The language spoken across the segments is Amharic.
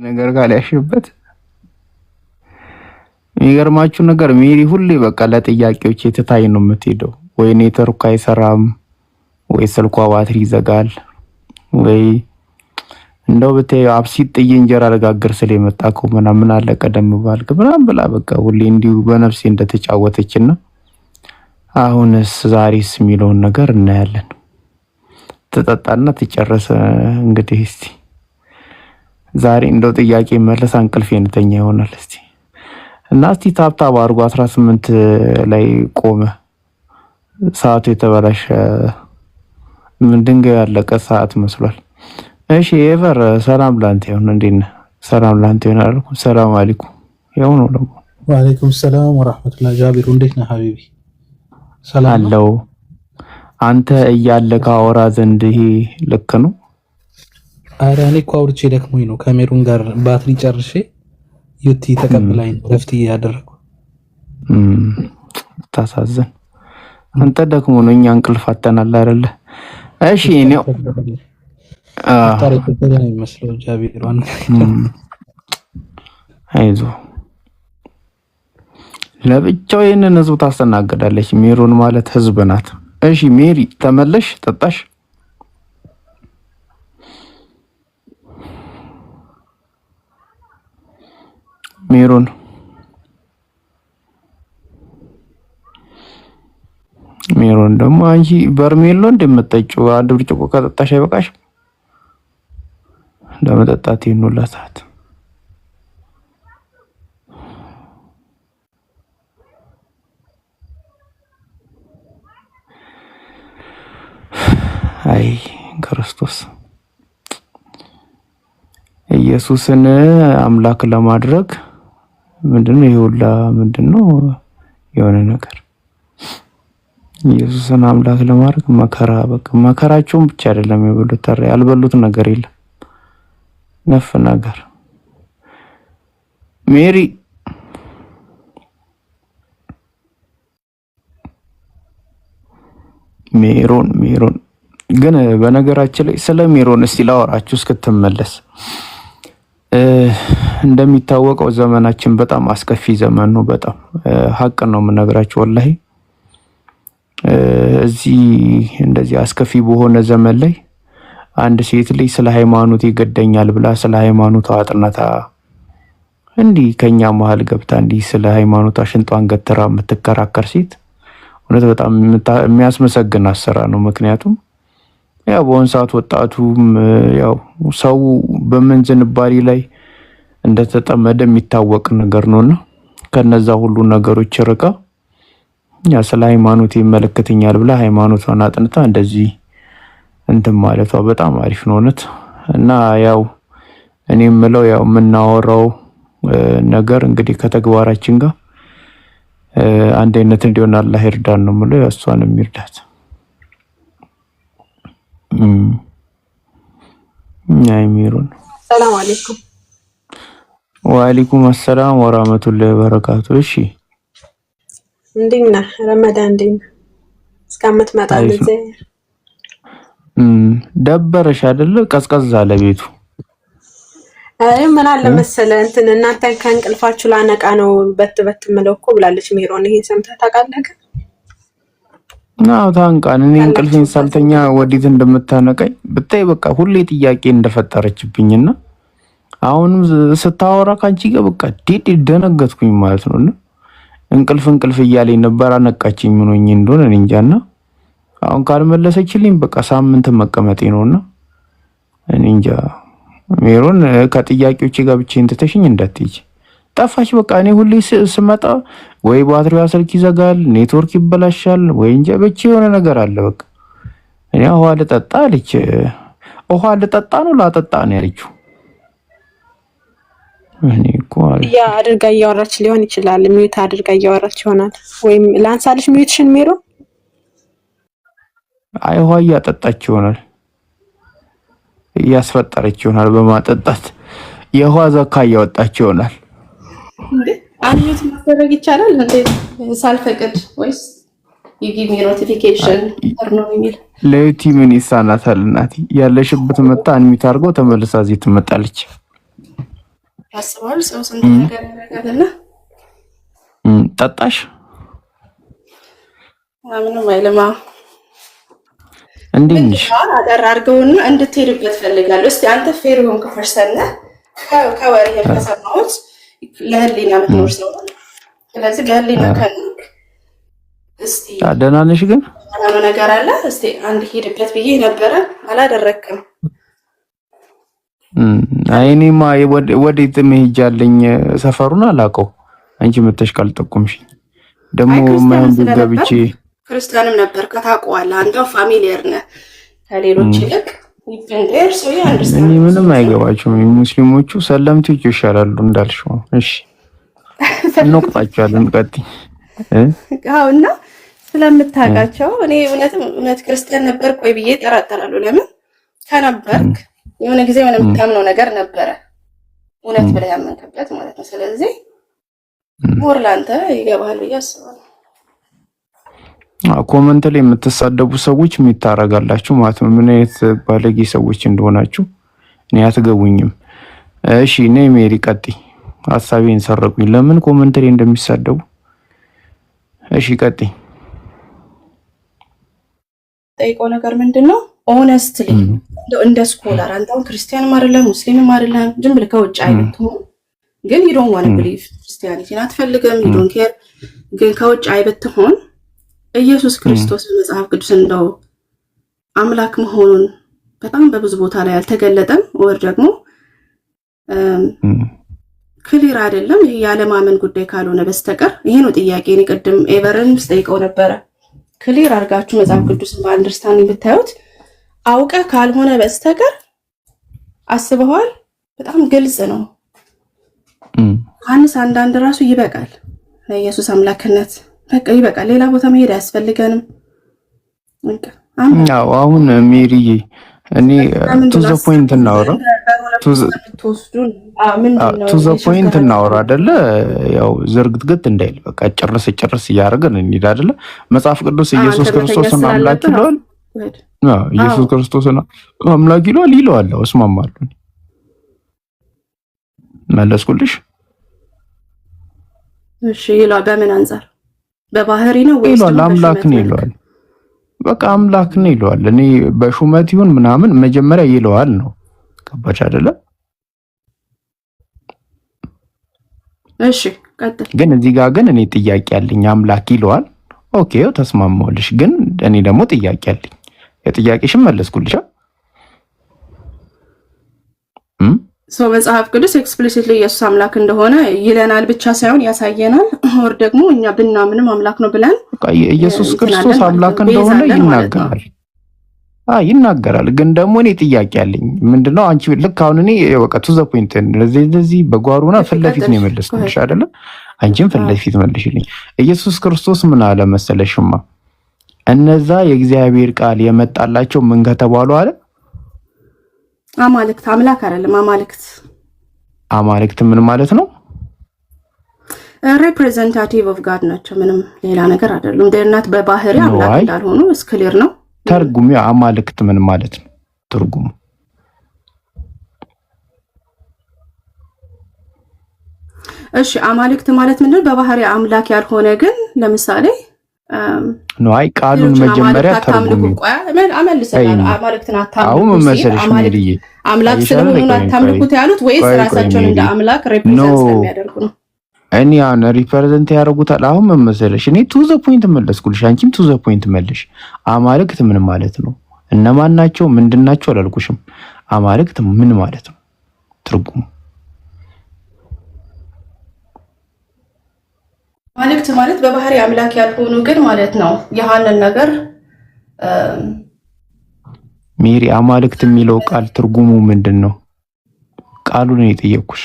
ነገር ጋር ሊያሽበት የሚገርማችሁ ነገር ሜሪ ሁሌ በቃ ለጥያቄዎች የተታይ ነው የምትሄደው። ወይ ኔትወርክ አይሰራም፣ ወይ ስልኳ ባትሪ ይዘጋል፣ ወይ እንደው በተይ አብሲት ጥዬ እንጀራ ለጋገር ስለመጣኩ ምናምን አለ ቀደም ባልክ ምናምን ብላ በቃ ሁሌ እንዲሁ በነፍሴ እንደተጫወተችና አሁንስ ዛሬስ የሚለውን ነገር እናያለን። ተጠጣና ተጨረሰ። እንግዲህ እስቲ ዛሬ እንደው ጥያቄ መለስ አንቅልፍ የነተኛ ይሆናል። እስቲ እና እስቲ ታብታብ አድርጎ 18 ላይ ቆመ። ሰዓቱ የተበላሸ ምን ድንጋይ ያለቀ ሰዓት መስሏል። እሺ ኤቨር ሰላም ላንተ ይሁን። እንዴት ነህ? ሰላም ላንተ ይሁን አልኩ። ሰላም አለይኩም። ያው ነው ደግሞ ወአለይኩም ሰላም ወራህመቱላሂ። ጃቢሩ እንዴት ነህ ሀቢቢ? ሰላም አለው። አንተ እያለ ካወራ ዘንድ ይሄ ልክ ነው? አረ እኔ እኮ አውርቼ ደክሞኝ ነው። ካሜሩን ጋር ባትሪ ጨርሼ ዩቲ ተቀብላኝ ረፍት ያደረኩ። ታሳዝን። አንተ ደክሞ ነው፣ እኛ እንቅልፍ አጥተናል አይደለ? እሺ ነው ታሪክ ተገናኝ መስለው ጃቢሩ አይዞ ለብቻው ይሄንን ህዝብ ታስተናግዳለች። ሜሮን ማለት ህዝብ ናት። እሺ ሜሪ ተመለሽ፣ ጠጣሽ? ሜሮን ደግሞ አንቺ በርሜሎ እንደምትጠጪው አንድ ብርጭቆ ከጠጣሽ አይበቃሽ? ለመጠጣት ይኑላታት። አይ ክርስቶስ ኢየሱስን አምላክ ለማድረግ ምንድነው ይሁላ? ምንድነው የሆነ ነገር ኢየሱስን አምላክ ለማድረግ መከራ፣ በቃ መከራቸውን ብቻ አይደለም የበሉት፣ ያልበሉት ነገር የለም። ነፍ ነገር ሜሪ ሜሮን ግን በነገራችን ላይ ስለ ሜሮን እስቲ ላወራችሁ እስክትመለስ። እንደሚታወቀው ዘመናችን በጣም አስከፊ ዘመን ነው። በጣም ሀቅ ነው የምነግራችሁ ወላሂ። እዚህ እንደዚህ አስከፊ በሆነ ዘመን ላይ አንድ ሴት ልጅ ስለ ሃይማኖት ይገደኛል ብላ ስለ ሃይማኖቷ አጥናታ እንዲህ ከኛ መሀል ገብታ እንዲህ ስለ ሃይማኖቷ ሽንጧን ገትራ የምትከራከር ሴት እውነት በጣም የሚያስመሰግን አሰራ ነው። ምክንያቱም ያው በአሁን ሰዓት ወጣቱም ያው ሰው በምን ዝንባሌ ላይ እንደተጠመደ የሚታወቅ ነገር ነውና ከነዛ ሁሉ ነገሮች ርቃ ያ ስለ ሃይማኖት ይመለከተኛል ብላ ሃይማኖቷን አጥንታ እንደዚህ እንትን ማለቷ በጣም አሪፍ ነው እውነት። እና ያው እኔ የምለው ያው የምናወራው ነገር እንግዲህ ከተግባራችን ጋር አንድ አይነት እንዲሆን አላህ ይርዳን ነው የምለው። እሷን የሚርዳት ሜሮን። ሰላም አለይኩም። ወአለይኩም ሰላም ወራህመቱላሂ ወበረካቱ። እሺ እንዴት ነህ? ረመዳን እንዴት ነህ? እስከምትመጣ ለዚህ ደበረሽ አይደለ? ቀዝቀዝ አለ ቤቱ። አይ ምን አለ መሰለህ እንትን እናንተን ከእንቅልፋችሁ ላነቃ ነው በት ምለው እኮ ብላለች ሜሮን። ይሄን ሰምተህ ታውቃለህ? ታንቃን እኔ እንቅልፌን ሳልተኛ ወዲት እንደምታነቀኝ ብታይ በቃ ሁሌ ጥያቄ እንደፈጠረችብኝና አሁንም ስታወራ ካንቺ ጋር በቃ ዲዲ ደነገጥኩኝ ማለት ነውና እንቅልፍ እያለኝ ነበር። አነቃችኝ። ምን ሆኜ እንደሆነ እኔ እንጃና አሁን ካልመለሰችልኝ በቃ ሳምንት መቀመጤ ነውና እኔ እንጃ። ሜሮን ከጥያቄዎቼ ጋር ብቻዬን ትተሽኝ እንዳትሄጂ። ጠፋሽ በቃ። እኔ ሁሌ ስመጣ ወይ ባትሪዋ ስልክ ይዘጋል፣ ኔትወርክ ይበላሻል፣ ወይ እንጃ ብቻ የሆነ ነገር አለ። በቃ እኔ ውሃ ልጠጣ አለች። ውሃ ልጠጣ ነው ላጠጣ ነው ያለችው። እኔ እኮ ያ አድርጋ እያወራች ሊሆን ይችላል። ሚዩት አድርጋ እያወራች ይሆናል። ወይም ላንሳልሽ ሚዩትሽን ሜሮን። አይ ውሃ እያጠጣች ይሆናል፣ እያስፈጠረች ይሆናል። በማጠጣት የውሃ ዘካ እያወጣች ይሆናል። እንዴ አንዩት ማድረግ ይቻላል እንዴ? ሳልፈቅድ ወይስ ይጊቭ ሚ ኖቲፊኬሽን ነው የሚል ለዩቲ ምን ይሳናታል? እናቴ ያለሽበት መጣ አንሚት አድርገው ተመልሳ እዚህ ትመጣለች። ያስባል ሰው ስንት ነገር ያደርጋልና ጠጣሽ ምንም አይልማ። እንዴት ነሽ? አጠር አድርገውና እንድትሄድበት ፈልጋለሁ። እስቲ አንተ ፌር ሆንክ ፐርሰን ከወሬ ከሰማሁት ለህሊና የምትኖር ሰው ነው። ስለዚህ ለህሊና ከልክ እስቲ ደህና ነሽ ግን ነገር አለ። እስቲ አንድ ሄድበት ብዬ ነበረ አላደረክም። እኔማ ወዴት መሄጃለኝ? ሰፈሩን አላውቀው። አንቺ መተሽ ካልጠቆምሽኝ ደግሞ ማን ገብቼ ክርስቲያንም ነበር ከታውቀዋለህ። አንተው ፋሚሊየር ነህ ከሌሎች ይልቅ ይፈንደር ሰው ያንደርስታንድ። እኔ ምንም አይገባቸውም። ሙስሊሞቹ ሰለምቶች ይሻላሉ እንዳልሽው። እሺ እንወቅጣቸዋለን። ቀጥይ። እና ስለምታውቃቸው እኔ እውነት ክርስቲያን ነበር ቆይ ብዬ ጠራጠራለሁ። ለምን ከነበርክ የሆነ ጊዜ የሆነ የምታምነው ነገር ነበረ እውነት ብለህ ያመንከበት ማለት ነው። ስለዚህ ሞር ላንተ ይገባል ብዬ አስባለሁ። ኮመንት ላይ የምትሳደቡ ሰዎች የሚታረጋላችሁ ማለት ነው። ምን አይነት ባለጌ ሰዎች እንደሆናችሁ እኔ አትገቡኝም። እሺ እኔ ሜሪ ቀጥይ። ሐሳቤን ሰረቁኝ። ለምን ኮመንት ላይ እንደሚሳደቡ? እሺ ቀጥይ። ጠይቀው ነገር ምንድነው? ኦነስትሊ እንደ ስኮላር አንተም ክርስቲያንም አይደለም ሙስሊምም አይደለም ዝም ብለህ ከውጭ አይነት ግን you don't want to believe ክርስቲያኒቲን አትፈልግም you don't care ግን ከውጭ አይበትሆን ኢየሱስ ክርስቶስ መጽሐፍ ቅዱስ እንደው አምላክ መሆኑን በጣም በብዙ ቦታ ላይ አልተገለጠም ወር ደግሞ ክሊር አይደለም። ይሄ ያለማመን ጉዳይ ካልሆነ በስተቀር ይሄ ነው ጥያቄ። እኔ ቅድም ኤቨርን ስጠይቀው ነበረ ክሊር አድርጋችሁ መጽሐፍ ቅዱስን በአንደርስታንዲንግ ብታዩት አውቀ ካልሆነ በስተቀር አስበዋል። በጣም ግልጽ ነው። ዮሐንስ አንዳንድ ራሱ ይበቃል ለኢየሱስ አምላክነት በቃ ይበቃል። ሌላ ቦታ መሄድ አያስፈልገንም። በቃ አሁን ሜሪዬ እኔ ቱ ዘ ፖይንት እናወራ ቱ ዘ ፖይንት እናወራ አይደለ? ያው ዝርግትግት እንዳይል በቃ ጨርስ እያደረግን እንሂድ አይደለ? መጽሐፍ ቅዱስ ኢየሱስ ክርስቶስን አምላክ ይለዋል። ኢየሱስ ክርስቶስን አምላክ ይለዋል። እስማማለሁ። መለስኩልሽ። እሺ ይለዋል። በምን አንፃር? በባህሪ ነው ወይስ ይለዋል? አምላክ ነው ይለዋል። በቃ አምላክ ነው ይለዋል። እኔ በሹመት ይሁን ምናምን መጀመሪያ ይለዋል ነው። ገባሽ አይደለ? እሺ ቀጥል። ግን እዚህ ጋር ግን እኔ ጥያቄ አለኝ። አምላክ ይለዋል። ኦኬ ተስማማሁልሽ። ግን እኔ ደግሞ ጥያቄ አለኝ። የጥያቄሽን መለስኩልሽ። ሰው መጽሐፍ ቅዱስ ኤክስፕሊሲትሊ ኢየሱስ አምላክ እንደሆነ ይለናል ብቻ ሳይሆን ያሳየናል። ወር ደግሞ እኛ ብናምንም አምላክ ነው ብለን ኢየሱስ ክርስቶስ አምላክ እንደሆነ ይናገራል። ግን ደግሞ እኔ ጥያቄ አለኝ። ምንድነው አንቺ ልክ አሁን እኔ በቃ ቱ ዘ ፖይንት እንደዚህ በጓሩና ፊት ለፊት ነው የመለስኩልሽ አይደለ? አንቺም ፊት ለፊት መልሽልኝ። ኢየሱስ ክርስቶስ ምን አለ መሰለሽማ? እነዛ የእግዚአብሔር ቃል የመጣላቸው ምን ከተባሉ አለ? አማልክት። አምላክ አይደለም አማልክት። አማልክት ምን ማለት ነው? ሪፕሬዘንታቲቭ ኦፍ ጋድ ናቸው። ምንም ሌላ ነገር አይደሉም። ደናት በባህሪ አምላክ እንዳልሆኑ ክሊር ነው። ተርጉሙ አማልክት ምን ማለት ነው? ትርጉሙ እሺ አማልክት ማለት ምንድነው? በባህሪ አምላክ ያልሆነ ግን ለምሳሌ ነው። አይ ቃሉን መጀመሪያ ተርጉሙ። አማልክትን አታምልኩ። አምላክ ስለሆኑ አታምልኩት ያሉት ወይስ ራሳቸውን እንደ አምላክ ሪፕሬዘንት ስለሚያደርጉ ነው? እኔ ያን ሪፕሬዘንት ያደርጉታል። አሁን መመሰለሽ እኔ ቱ ዘ ፖይንት መለስኩልሽ፣ አንቺም ቱ ዘ ፖይንት መልሽ። አማልክት ምን ማለት ነው? እነማን ናቸው? ምንድናቸው? አላልኩሽም። አማልክት ምን ማለት ነው? ትርጉሙ አማልክት ማለት በባህሪ አምላክ ያልሆኑ ግን ማለት ነው። ያንን ነገር ሜሪ አማልክት የሚለው ቃል ትርጉሙ ምንድነው? ቃሉን የጠየኩሽ።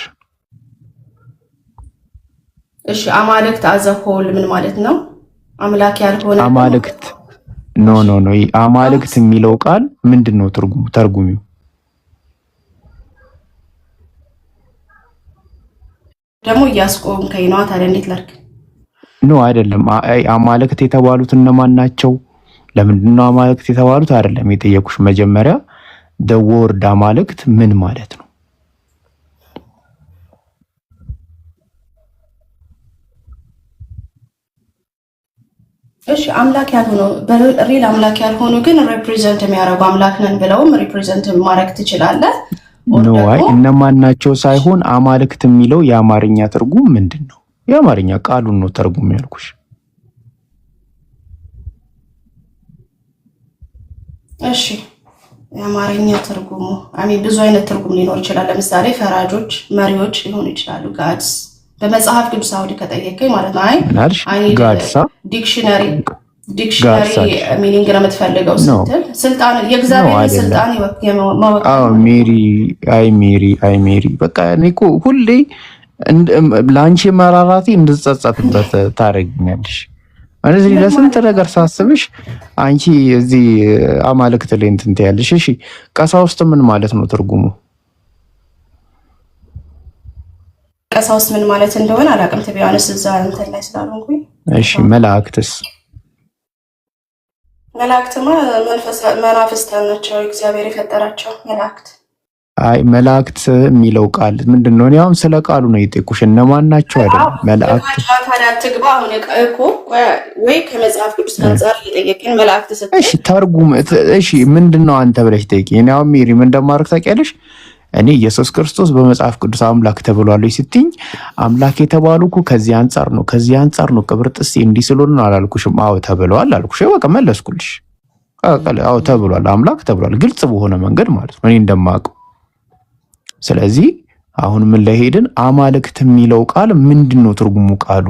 እሺ አማልክት አዘሆል ምን ማለት ነው? አምላክ ያልሆነ አማልክት ኖ አማልክት የሚለው ቃል ምንድነው ትርጉሙ? ተርጉሚው። ደግሞ እያስቆምከኝ ነው። ታዲያ እንዴት ላድርግ? ኖ አይደለም። አማልክት የተባሉት እነማን ናቸው? ለምንድነው አማልክት የተባሉት? አይደለም የጠየኩሽ። መጀመሪያ the word አማልክት ምን ማለት ነው? እሺ አምላክ ያልሆኑ በሪል አምላክ ያልሆኑ ግን ሪፕሬዘንት የሚያደርጉ አምላክ ነን ብለውም ሪፕሬዘንት ማድረግ ትችላለህ። ነዋይ እነማን ናቸው ሳይሆን አማልክት የሚለው የአማርኛ ትርጉም ምንድን ነው? የአማርኛ ቃሉን ነው ተርጉም ያልኩሽ። እሺ የአማርኛ ትርጉሙ ብዙ አይነት ትርጉም ሊኖር ይችላል። ለምሳሌ ፈራጆች፣ መሪዎች ሊሆኑ ይችላሉ። ጋድስ በመጽሐፍ ቅዱስ አውድ ከጠየቀኝ ማለት ነው። ጋድሳ ዲክሽነሪ ሚኒንግ ነው የምትፈልገው ስትል ስልጣን የእግዚአብሔር ስልጣን ሜሪ በቃ እኔ እኮ ሁሌ ለአንቺ መራራቴ እንድጸጸትበት ታደርጊኛለሽ። እነዚህ ለስንት ነገር ሳስብሽ አንቺ እዚህ አማልክት ላይ እንትን ትያለሽ። እሺ ቀሳውስት ምን ማለት ነው ትርጉሙ? ቀሳውስት ምን ማለት እንደሆነ አላውቅም። ተቢያንስ እዛ እንትን ላይ ስላልሆንኩኝ። እሺ መላእክትስ? መላእክትማ መናፍስት ናቸው፣ እግዚአብሔር የፈጠራቸው መላእክት። አይ መላእክት የሚለው ቃል ምንድነው? እኔ አሁን ስለ ቃሉ ነው የጠየኩሽ። እነማን ናቸው አይደል? መላእክት ታዲያ ትግባ አሁን እኮ ወይ ከመጽሐፍ ቅዱስ አንፃር እየጠየቅን መላእክት ስትል እሺ ተርጉም። እሺ ምንድነው አንተ ብለሽ ጠይቂኝ። እኔ አሁን ሜሪ ምን እንደማደርግ ታውቂያለሽ? እኔ ኢየሱስ ክርስቶስ በመጽሐፍ ቅዱስ አምላክ ተብሏል ስትይኝ አምላክ የተባሉ እኮ ከዚህ አንፃር ነው ቅብር ጥሴ እንዲህ ስለሆነ አላልኩሽም። አዎ ተብሏል አልኩሽ። በቃ መለስኩልሽ። አዎ ተብሏል፣ አምላክ ተብሏል፣ ግልጽ በሆነ መንገድ ማለት ነው እኔ እንደማውቀው። ስለዚህ አሁን ምን ላይ ሄድን? አማልክት የሚለው ቃል ምንድነው ትርጉሙ? ቃሉ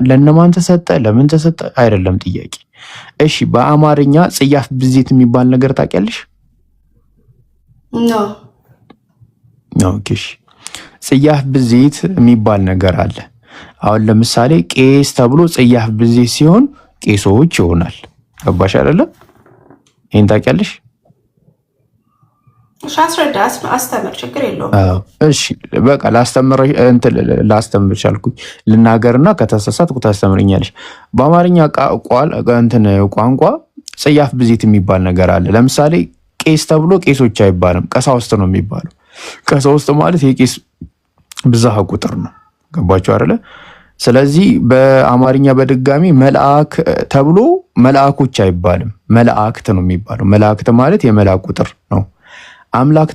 ለነማን ተሰጠ? ለምን ተሰጠ? አይደለም ጥያቄ። እሺ በአማርኛ ጽያፍ ብዜት የሚባል ነገር ታውቂያለሽ? ኦኬ ጽያፍ ብዜት የሚባል ነገር አለ። አሁን ለምሳሌ ቄስ ተብሎ ጽያፍ ብዜት ሲሆን ቄሶች ይሆናል። ገባሽ አይደለም? ይሄን ታውቂያለሽ? አስተምር፣ ችግር የለውም። እሺ በቃ ላስተምር ቻልኩኝ። ልናገርና ከተሳሳትኩ ታስተምረኛለሽ። በአማርኛ ቋንቋ ጽያፍ ብዜት የሚባል ነገር አለ። ለምሳሌ ቄስ ተብሎ ቄሶች አይባልም፣ ቀሳውስት ነው የሚባለው። ቀሳውስት ማለት የቄስ ብዛሃ ቁጥር ነው። ገባችሁ አይደለ? ስለዚህ በአማርኛ በድጋሚ መልአክ ተብሎ መልአኮች አይባልም፣ መላእክት ነው የሚባለው። መላእክት ማለት የመላእክ ቁጥር ነው። አምላክ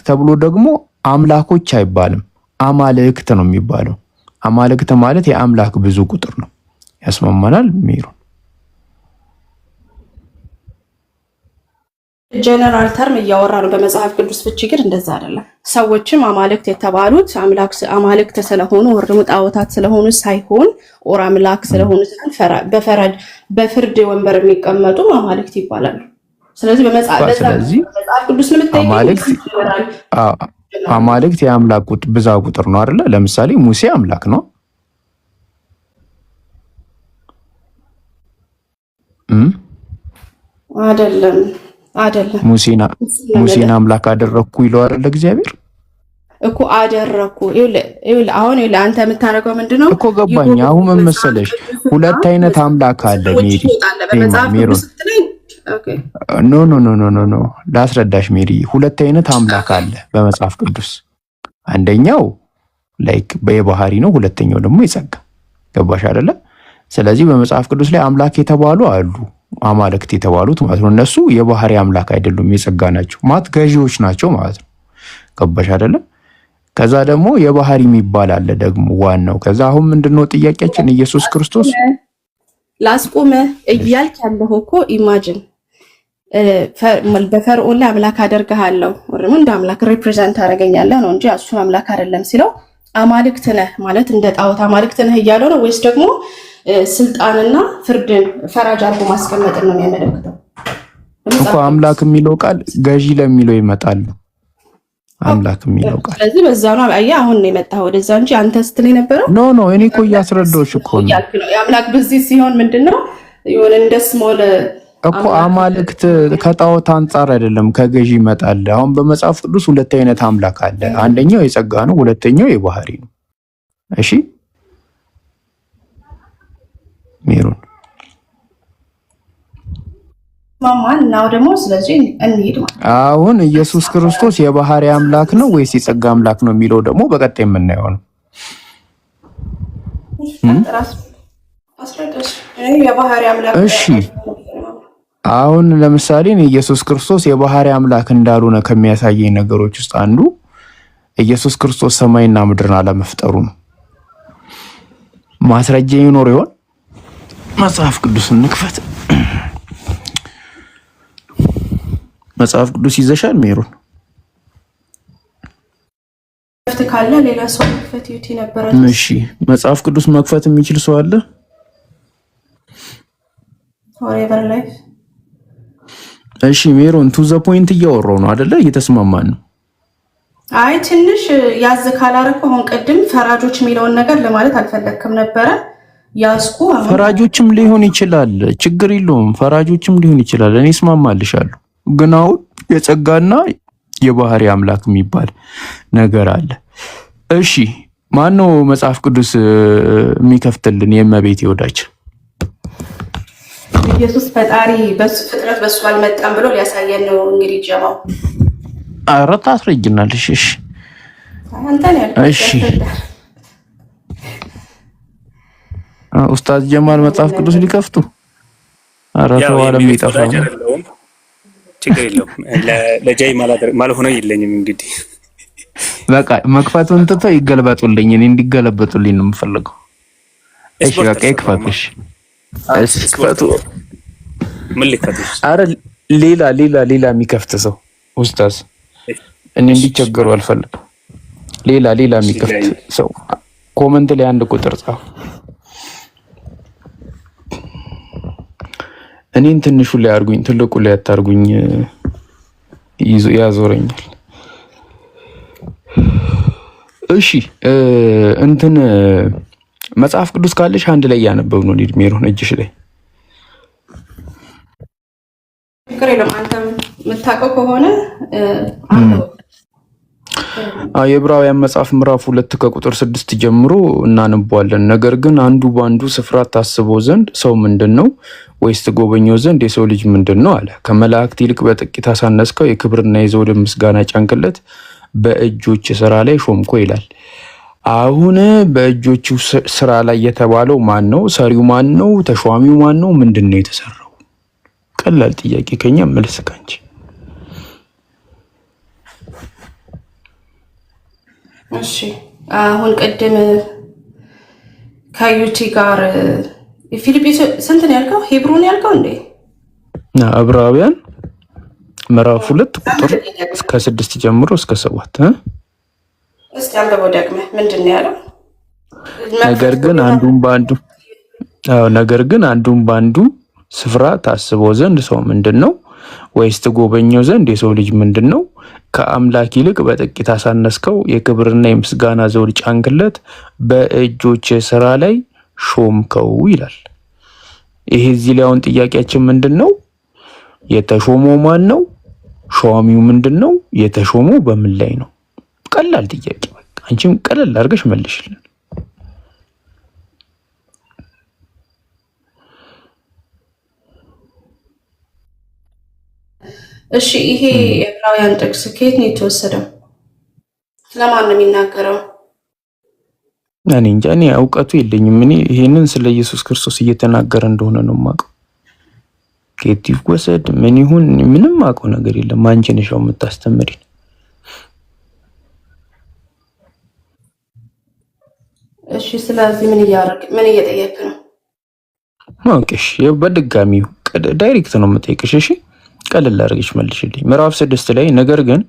ተብሎ ደግሞ አምላኮች አይባልም፣ አማልክት ነው የሚባለው። አማልክት ማለት የአምላክ ብዙ ቁጥር ነው። ያስማማናል? ሜሩ ጀነራል ተርም እያወራ ነው። በመጽሐፍ ቅዱስ ፍቺ ግን እንደዛ አይደለም። ሰዎችም አማልክት የተባሉት አማልክት ስለሆኑ ወር ደግሞ ጣዖታት ስለሆኑ ሳይሆን ኦር አምላክ ስለሆኑ በፍርድ ወንበር የሚቀመጡ አማልክት ይባላሉ። ስለዚህ በመጽሐፍ ቅዱስ አማልክት የአምላክ ብዛ ቁጥር ነው አይደለ? ለምሳሌ ሙሴ አምላክ ነው አይደለም? ሙሴን አምላክ አደረኩ ይለው አይደለ? እግዚአብሔር እኮ አደረኩ። አሁን አንተ የምታደርገው ምንድነው እኮ ገባኝ። አሁን ምን መሰለሽ፣ ሁለት አይነት አምላክ አለ ሜሪ። ኖ ላስረዳሽ ሜሪ። ሁለት አይነት አምላክ አለ በመጽሐፍ ቅዱስ። አንደኛው ላይክ የባህሪ ነው፣ ሁለተኛው ደግሞ የጸጋ። ገባሽ አይደለ? ስለዚህ በመጽሐፍ ቅዱስ ላይ አምላክ የተባሉ አሉ፣ አማልክት የተባሉት ማለት ነው። እነሱ የባህሪ አምላክ አይደሉም፣ የጸጋ ናቸው ማለት ገዢዎች ናቸው ማለት ነው። ገባሽ አይደለ? ከዛ ደግሞ የባህሪ የሚባል አለ ደግሞ ዋናው። ከዛ አሁን ምንድነው ጥያቄያችን? ኢየሱስ ክርስቶስ ላስቆመ እያልክ ያለው እኮ ኢማጂን በፈርዖን ላይ አምላክ አደርግሃለሁ ወይም እንደ አምላክ ሪፕሬዘንት አደርገኛለሁ ነው እንጂ እሱ አምላክ አይደለም ሲለው አማልክት ነህ ማለት እንደ ጣዖት አማልክት ነህ እያለው ነው ወይስ ደግሞ ስልጣንና ፍርድን ፈራጅ አድርጎ ማስቀመጥን ነው የሚያመለክተው? እኮ አምላክ የሚለው ቃል ገዢ ለሚለው ይመጣል። አምላክ የሚለው ቃል ስለዚህ በዛ ነው አያ አሁን ነው የመጣው ወደዛ እንጂ አንተ ስትል የነበረው ኖ እኔ እኮ እያስረዳሁሽ እኮ ነው። የአምላክ ብዚህ ሲሆን ምንድነው የሆነ እንደ ስሞል እኮ አማልክት ከጣዖት አንፃር አይደለም ከገዢ ይመጣል። አሁን በመጽሐፍ ቅዱስ ሁለት አይነት አምላክ አለ። አንደኛው የጸጋ ነው፣ ሁለተኛው የባህሪ ነው። እሺ ሜሮን ማማን ነው ደግሞ ስለዚህ እንሂድ ማለት አሁን ኢየሱስ ክርስቶስ የባህሪ አምላክ ነው ወይስ የጸጋ አምላክ ነው የሚለው ደግሞ በቀጣይ የምናየው ነው። አስረዳሽ። የባህሪ አምላክ እሺ አሁን ለምሳሌ ኢየሱስ ክርስቶስ የባህሪ አምላክ እንዳልሆነ ከሚያሳየኝ ነገሮች ውስጥ አንዱ ኢየሱስ ክርስቶስ ሰማይና ምድርን አለመፍጠሩ ነው። ማስረጃ ይኖር ይሆን? መጽሐፍ ቅዱስን እንክፈት። መጽሐፍ ቅዱስ ይዘሻል ሜሮን? ፍት ካለ ሌላ ሰው መክፈት ዩቲ ነበር። እሺ መጽሐፍ ቅዱስ መክፈት የሚችል ሰው አለ? ፎሬቨር ላይፍ። እሺ ሜሮን ቱ ዘ ፖይንት እያወራሁ ነው አይደለ? እየተስማማን ነው። አይ ትንሽ ያዝ ካላረኩ አሁን ቅድም ፈራጆች የሚለውን ነገር ለማለት አልፈለክም ነበረ ያስኩ። ፈራጆችም ሊሆን ይችላል፣ ችግር የለውም። ፈራጆችም ሊሆን ይችላል። እኔ እስማማልሻለሁ። ግን አሁን የጸጋና የባህሪ አምላክ የሚባል ነገር አለ። እሺ ማነው መጽሐፍ ቅዱስ የሚከፍትልን? የእመቤቴ ወዳጅ ኢየሱስ ፈጣሪ በሱ ፍጥረት በሱ አልመጣም ብሎ ሊያሳየን ነው እንግዲህ ጀማው። ኧረ ታስረጅናለሽ። እሺ አንተ ነው ያልከው። እሺ ኡስታዝ ጀማል መጽሐፍ ቅዱስ ሊከፍቱ? ኧረ ተው ዓለም ሊጠፋ ነው። ችግር የለውም። ለጃይ ማልሆነው የለኝም። እንግዲህ በቃ መክፈቱን ትተው ይገለበጡልኝ። እኔ እንዲገለበጡልኝ ነው የምፈልገው። እሺ በቃ ይክፈቱሽ። እሺ ክፈቱ። ምን ልከፍቱ? ኧረ ሌላ የሚከፍት ሰው ኡስታዝ፣ እኔ እንዲቸገሩ አልፈልግም። ሌላ የሚከፍት ሰው ኮመንት ላይ አንድ ቁጥር ጻፉ። እኔን ትንሹ ላይ አርጉኝ፣ ትልቁ ላይ አታርጉኝ፣ ያዞረኛል። እሺ እንትን መጽሐፍ ቅዱስ ካለሽ አንድ ላይ ያነበብ ነው ሜሮን እጅሽ ላይ ችግር የለም። አንተ የምታውቀው ከሆነ የዕብራውያን መጽሐፍ ምዕራፍ 2 ከቁጥር 6 ጀምሮ እናነባዋለን። ነገር ግን አንዱ በአንዱ ስፍራ ታስበው ዘንድ ሰው ምንድን ነው? ወይስ ትጎበኘው ዘንድ የሰው ልጅ ምንድን ነው አለ። ከመላእክት ይልቅ በጥቂት አሳነስከው፣ የክብርና የዘውድ ምስጋና ጫንክለት፣ በእጆች ስራ ላይ ሾምኮ ይላል። አሁን በእጆቹ ስራ ላይ የተባለው ማን ነው? ሰሪው ማን ነው? ተሿሚው ማን ነው? ምንድን ነው የተሰራው? ቀላል ጥያቄ ከኛ መልስ ካንቺ። እሺ አሁን ቅድም ከዩቲ ጋር ፊልጵስ ስንት ነው ያልከው? ሂብሩን ያልከው እንዴ? ዕብራውያን ምዕራፍ 2 ቁጥር ከ6 ጀምሮ እስከ 7 እስቲ አንብበው ደግመህ። ምንድን ነው ያለው? ነገር ግን አንዱን በአንዱ ስፍራ ታስበው ዘንድ ሰው ምንድን ነው? ወይስ ትጎበኘው ዘንድ የሰው ልጅ ምንድን ነው? ከአምላክ ይልቅ በጥቂት አሳነስከው፣ የክብርና የምስጋና ዘውድ ጫንክለት፣ በእጆች ስራ ላይ ሾምከው ይላል። ይሄ እዚህ ላይ አሁን ጥያቄያችን ምንድን ነው? የተሾመው ማን ነው? ሿሚው ምንድን ነው? የተሾመው በምን ላይ ነው? ቀላል ጥያቄ። በቃ አንቺም ቀለል አድርገሽ መልሽልን። እሺ ይሄ የዕብራውያን ጥቅስ ከየት ነው የተወሰደው? ስለማን ነው የሚናገረው? እኔ እንጃ፣ እኔ እውቀቱ የለኝም። እኔ ይሄንን ስለ ኢየሱስ ክርስቶስ እየተናገረ እንደሆነ ነው የማውቀው። ከየት ይወሰድ ምን ይሁን ምንም አውቀው ነገር የለም። አንቺ ነሽ የምታስተምሪን። እሺ ስለዚህ ምን እየጠየቅ ነው? ማውቀሽ በድጋሚው ዳይሬክት ነው የምጠይቅሽ። እሺ ቀለል አድርገሽ መልሽልኝ። ምዕራፍ 6 ላይ ነገር ግን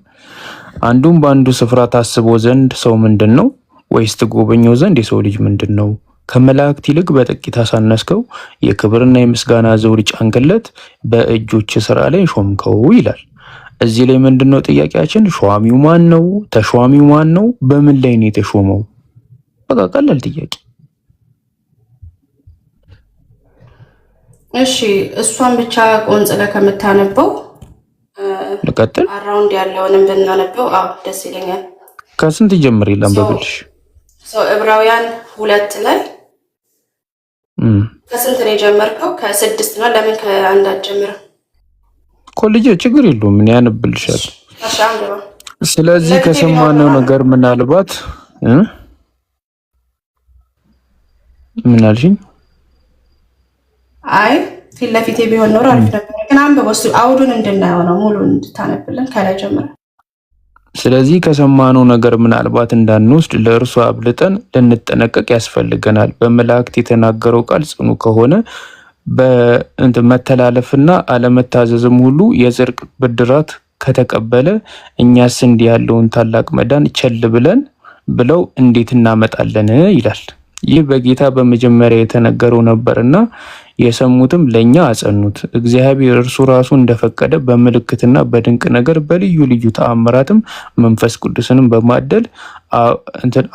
አንዱን በአንዱ ስፍራ ታስበው ዘንድ ሰው ምንድን ነው? ወይስ ትጎበኘው ዘንድ የሰው ልጅ ምንድን ነው? ከመላእክት ይልቅ በጥቂት አሳነስከው፣ የክብርና የምስጋና ዘውድ ጫንክለት፣ በእጆች ስራ ላይ ሾምከው ይላል። እዚህ ላይ ምንድነው ጥያቄያችን? ሿሚው ማን ነው? ተሿሚው ማን ነው? በምን ላይ ነው የተሾመው? በቃ ቀላል ጥያቄ። እሺ እሷን ብቻ ቆንጽለ ከምታነበው ልቀጥል? አራውንድ ያለውንም ብናነበው ደስ ይለኛል። ከስንት ጀምር ይላል በብልሽ ዕብራውያን 2 ላይ ከስንት ነው የጀመርከው? ከ6 ነው። ለምን ከ1 አትጀምርም? ኮሌጅ ችግር የለውም ምን ያነብልሻል። ስለዚህ ከሰማነው ነገር ምናልባት ምን አልሽኝ? አይ ፊት ለፊቴ ቢሆን ኖሮ አሪፍ ነበር፣ ግን አንብበው እስኪ አውዱን እንድናየው ነው፣ ሙሉ እንድታነብልን ከላይ ጀምረን። ስለዚህ ከሰማነው ነገር ምናልባት እንዳንወስድ ለእርሱ አብልጠን ልንጠነቀቅ ያስፈልገናል። በመላእክት የተናገረው ቃል ጽኑ ከሆነ መተላለፍና አለመታዘዝም ሁሉ የጽድቅ ብድራት ከተቀበለ እኛስ እንዲህ ያለውን ታላቅ መዳን ቸል ብለው እንዴት እናመጣለን ይላል። ይህ በጌታ በመጀመሪያ የተነገረው ነበርና የሰሙትም ለኛ አጸኑት። እግዚአብሔር እርሱ ራሱ እንደፈቀደ በምልክትና በድንቅ ነገር በልዩ ልዩ ተአምራትም መንፈስ ቅዱስንም በማደል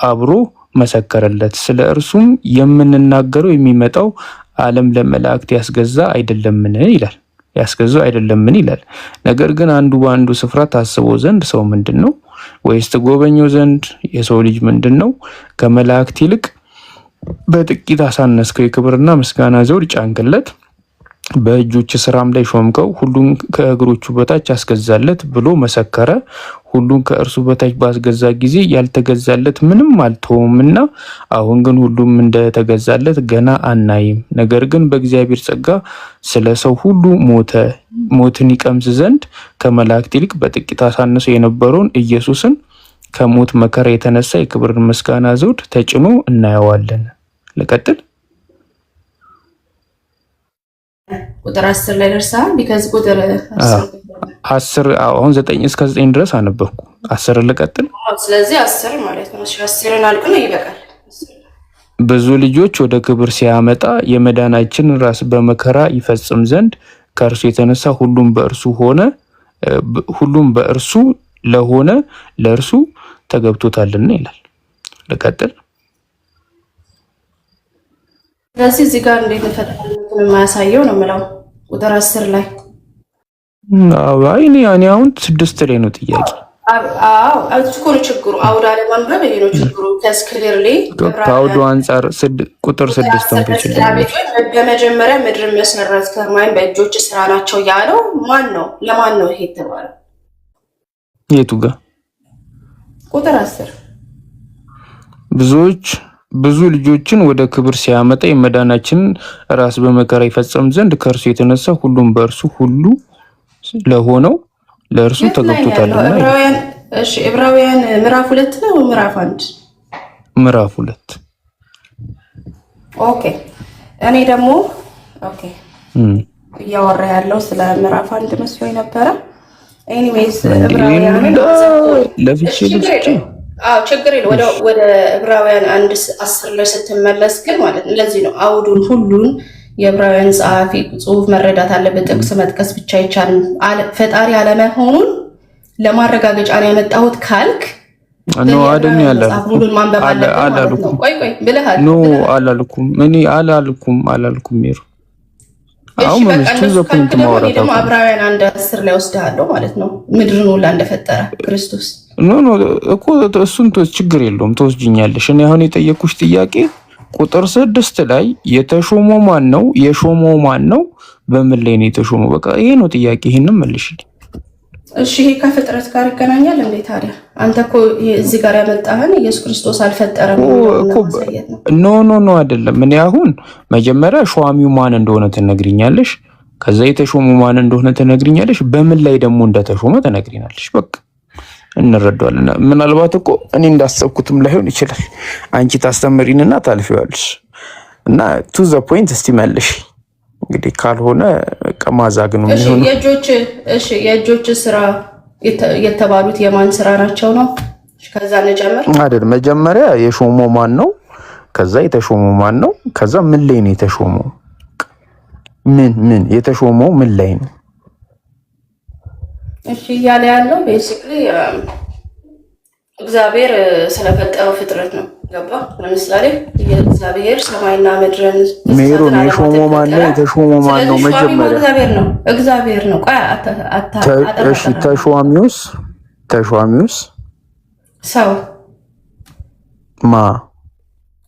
አብሮ መሰከረለት። ስለ እርሱም የምንናገረው የሚመጣው ዓለም ለመላእክት ያስገዛ አይደለምን ይላል። ነገር ግን አንዱ በአንዱ ስፍራ ታስበው ዘንድ ሰው ምንድን ነው? ወይስ ትጎበኘው ዘንድ የሰው ልጅ ምንድን ነው? ከመላእክት ይልቅ በጥቂት አሳነስከው፣ የክብርና ምስጋና ዘውድ ጫንክለት፣ በእጆች ስራም ላይ ሾምከው፣ ሁሉን ከእግሮቹ በታች አስገዛለት ብሎ መሰከረ። ሁሉን ከእርሱ በታች ባስገዛ ጊዜ ያልተገዛለት ምንም አልተውምና፣ አሁን ግን ሁሉም እንደተገዛለት ገና አናይም። ነገር ግን በእግዚአብሔር ጸጋ ስለ ሰው ሁሉ ሞትን ይቀምስ ዘንድ ከመላእክት ይልቅ በጥቂት አሳንሶ የነበረውን ኢየሱስን ከሞት መከራ የተነሳ የክብርን ምስጋና ዘውድ ተጭኖ እናየዋለን። ልቀጥል። ቁጥር 10 ላይ ደርሰሃል። ቢካዝ ቁጥር 10 አሁን 9 እስከ 9 ድረስ አነበብኩ። 10 ልቀጥል። ስለዚህ 10 ማለት ነው። 10ን አልኩ ነው ይበቃል። ብዙ ልጆች ወደ ክብር ሲያመጣ የመዳናችን ራስ በመከራ ይፈጽም ዘንድ ከእርሱ የተነሳ ሁሉም በእርሱ ለሆነ ለእርሱ ተገብቶታልና ይላል። ልቀጥል። ስለዚህ እዚህ ጋር እንዴት ተፈጠረልን የማያሳየው ነው የምለው ቁጥር 10 ላይ። አይ እኔ አሁን 6 ላይ ነው ጥያቄ። እኮ ነው ችግሩ። አውድ አለማንበብ ይሄ ነው ችግሩ። ከስክሊርሊ ከአውዱ አንጻር ቁጥር 6 ተንበችልኝ። በመጀመሪያ ምድርን መሰረት ከማይን በእጆች ስራ ናቸው ያለው ማን ነው? ለማን ነው ይሄ የተባለው? የቱ ጋር? ቁጥር 10 ብዙ ልጆችን ወደ ክብር ሲያመጣ የመዳናችንን ራስ በመከራ ይፈጸም ዘንድ ከእርሱ የተነሳ ሁሉም በእርሱ ሁሉ ለሆነው ለእርሱ ተገብቶታልና። ዕብራውያን ምዕራፍ 2 ነው ምዕራፍ 1? ምዕራፍ 2። ኦኬ እኔ ደግሞ እያወራ ያለው ስለ ምዕራፍ 1 መስሎኝ ነበረ። ኤኒዌይስ ችግር የለም። ወደ ዕብራውያን 1:10 ላይ ስትመለስ ግን ማለት ነው ለዚህ ነው አውዱን ሁሉን የዕብራውያን ጸሐፊ ጽሑፍ መረዳት አለበት። ጥቅስ መጥቀስ ብቻ አይቻልም። ፈጣሪ አለመሆኑን ለማረጋገጫ ነው ያመጣሁት ካልክ ኖ አደም ሁሉን ማንበብ አለበት ነው። ቆይ ብለሃል። ኖ አላልኩም እኔ አላልኩም ሜሩ አሁን ምንስቱ ዘፖንት ማውራት ደግሞ ዕብራውያን 1:10 ላይ ወስደሃለሁ ማለት ነው ምድርን ሁላ እንደፈጠረ ክርስቶስ። ኖ እኮ እሱን ችግር የለውም ተወስጂኛለሽ። እኔ አሁን የጠየኩሽ ጥያቄ ቁጥር 6 ላይ የተሾመው ማን ነው? የሾመው ማን ነው? በምን ላይ ነው የተሾመው? በቃ ይሄ ነው ጥያቄ። ይሄንን መልሽልኝ። እሺ ይሄ ከፍጥረት ጋር ይገናኛል እንዴ ታዲያ? አንተ እኮ እዚህ ጋር ያመጣህን ኢየሱስ ክርስቶስ አልፈጠረም ነው። ኖ አይደለም። እኔ አሁን መጀመሪያ ሿሚው ማን እንደሆነ ትነግሪኛለሽ፣ ከዛ የተሾመው ማን እንደሆነ ትነግሪኛለሽ፣ በምን ላይ ደግሞ እንደተሾመ ትነግሪናለሽ። በቃ እንረዳዋለን። ምናልባት እኮ እኔ እንዳሰብኩትም ላይሆን ይችላል። አንቺ ታስተምሪንና ታልፊዋለሽ እና ቱ ዘ ፖይንት እስቲ መልሽ። እንግዲህ ካልሆነ ቀማዛግ ነው የሚሆነው። የእጆች ስራ የተባሉት የማን ስራ ናቸው ነው? ከዛ እንጀምር አይደል? መጀመሪያ የሾመው ማን ነው? ከዛ የተሾመው ማን ነው? ከዛ ምን ላይ ነው የተሾመው? ምን የተሾመው ምን ላይ ነው? እሺ እያለ ያለው ቤሲክሊ እግዚአብሔር ስለፈጠረው ፍጥረት ነው። ገባ? ለምሳሌ እግዚአብሔር ሰማይና ምድርን ሜሮን የሾመው ማን ነው? የተሾመው ማን ነው? መጀመሪያ እግዚአብሔር ነው። ቆይ እሺ ተሿሚውስ ሰው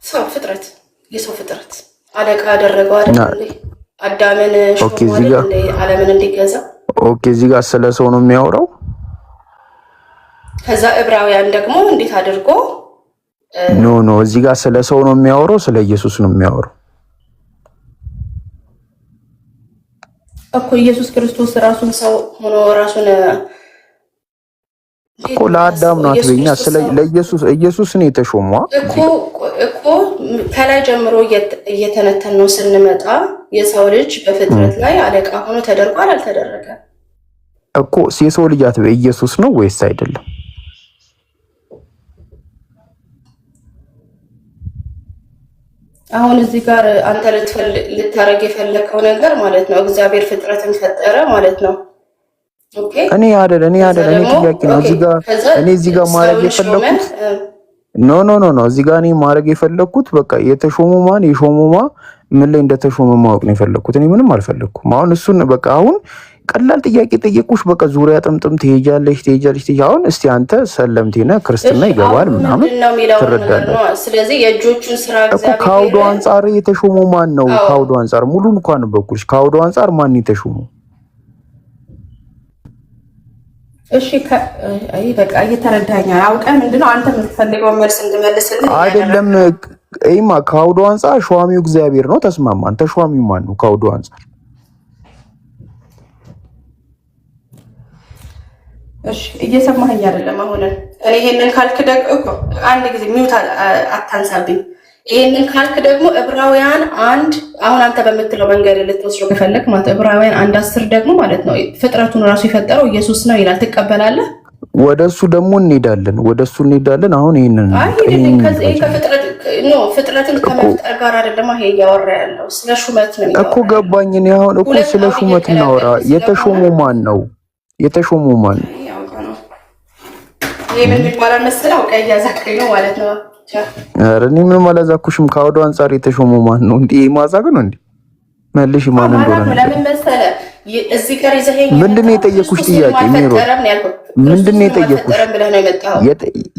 ሰው ፍጥረት የሰው ፍጥረት አለቃ ያደረገው አይደል? አዳምን ሾሞ ዓለምን እንዲገዛ። ኦኬ እዚህ ጋር ስለ ሰው ነው የሚያወራው። ከዛ ዕብራውያን ደግሞ እንዴት አድርጎ ኖ እዚህ ጋር ስለ ሰው ነው የሚያወራው፣ ስለ ኢየሱስ ነው የሚያወራው። እኮ ኢየሱስ ክርስቶስ ራሱን ሰው ሆኖ ራሱን እኮ ለአዳም ነው አትበኛ። ለኢየሱስ ነው የተሾመው እኮ ከላይ ጀምሮ እየተነተን ነው ስንመጣ የሰው ልጅ በፍጥረት ላይ አለቃ ሆኖ ተደርጓል አልተደረገም እኮ። የሰው ልጅ አትበይ ኢየሱስ ነው ወይስ አይደለም? አሁን እዚህ ጋር አንተ ልታረግ የፈለከው ነገር ማለት ነው እግዚአብሔር ፍጥረትን ፈጠረ ማለት ነው። ኦኬ እኔ ጥያቄ ነው እዚህ ጋር ማድረግ የፈለኩት ኖ እዚህ ጋር እኔ ማድረግ የፈለኩት በቃ የሾሙ ምን ላይ እንደተሾመ ማወቅ ነው የፈለኩት። እኔ ምንም አልፈለኩም። አሁን እሱን በቃ አሁን ቀላል ጥያቄ ጠየቁሽ። በቃ ዙሪያ ጥምጥም ትሄጃለሽ። አሁን እስቲ አንተ ሰለምቴና ክርስትና ይገባል ምናምን ትረዳለህ። ስለዚህ የእጆቹን ስራ እግዚአብሔር ከአውዱ አንፃር የተሾመው ማን ነው? ከአውዱ አንፃር ሙሉን እንኳን በኩልሽ ከአውዱ አንፃር ማን የተሾመው? እሺ በቃ እየተረዳኛል። አውቀህ ምንድነው አንተ የምትፈልገው መልስ እንድመልስልህ አይደለም። አይማ ከአውዱ አንፃር ሸዋሚው እግዚአብሔር ነው። ተስማማን። ተሿሚው ማን ነው ከአውዱ አንፃር? እሺ እየሰማኸኝ አይደለም? አሁን እኔ ይሄንን ካልክ ደግሞ አንድ ጊዜ ሚውት አታንሳብኝ። ይሄንን ካልክ ደግሞ ዕብራውያን አንድ አሁን አንተ በምትለው መንገድ ልትወስደው ከፈለክ ማለት ዕብራውያን 1:10 ደግሞ ማለት ነው ፍጥረቱን ራሱ የፈጠረው ኢየሱስ ነው ይላል። ትቀበላለህ? ወደሱ ደግሞ እንሄዳለን። አሁን ይሄንን ፍጥረትን ከመፍጠር ጋር አይደለም ይሄ እያወራ ያለው ስለ ሹመት ነው እኮ። ገባኝ። እኔ አሁን እኮ ስለ ሹመት እናወራ። የተሾመው ማን ነው? ይሄ ምን ይባላል መሰለህ? አውቀህ እያዛከኝ ነው ማለት ነው። ኧረ እኔ ምንም አላዛኩሽም። ከአውዱ አንፃር የተሾመው ማን ነው? እንዴ ማዛግ ነው እንዴ? መልሽ ማን እንደሆነ ለምን መሰለህ? እዚህ ጋር ይዘኸኝ ምንድነው የጠየኩሽ ጥያቄ? ሜሮ ምንድነው የጠየኩሽ?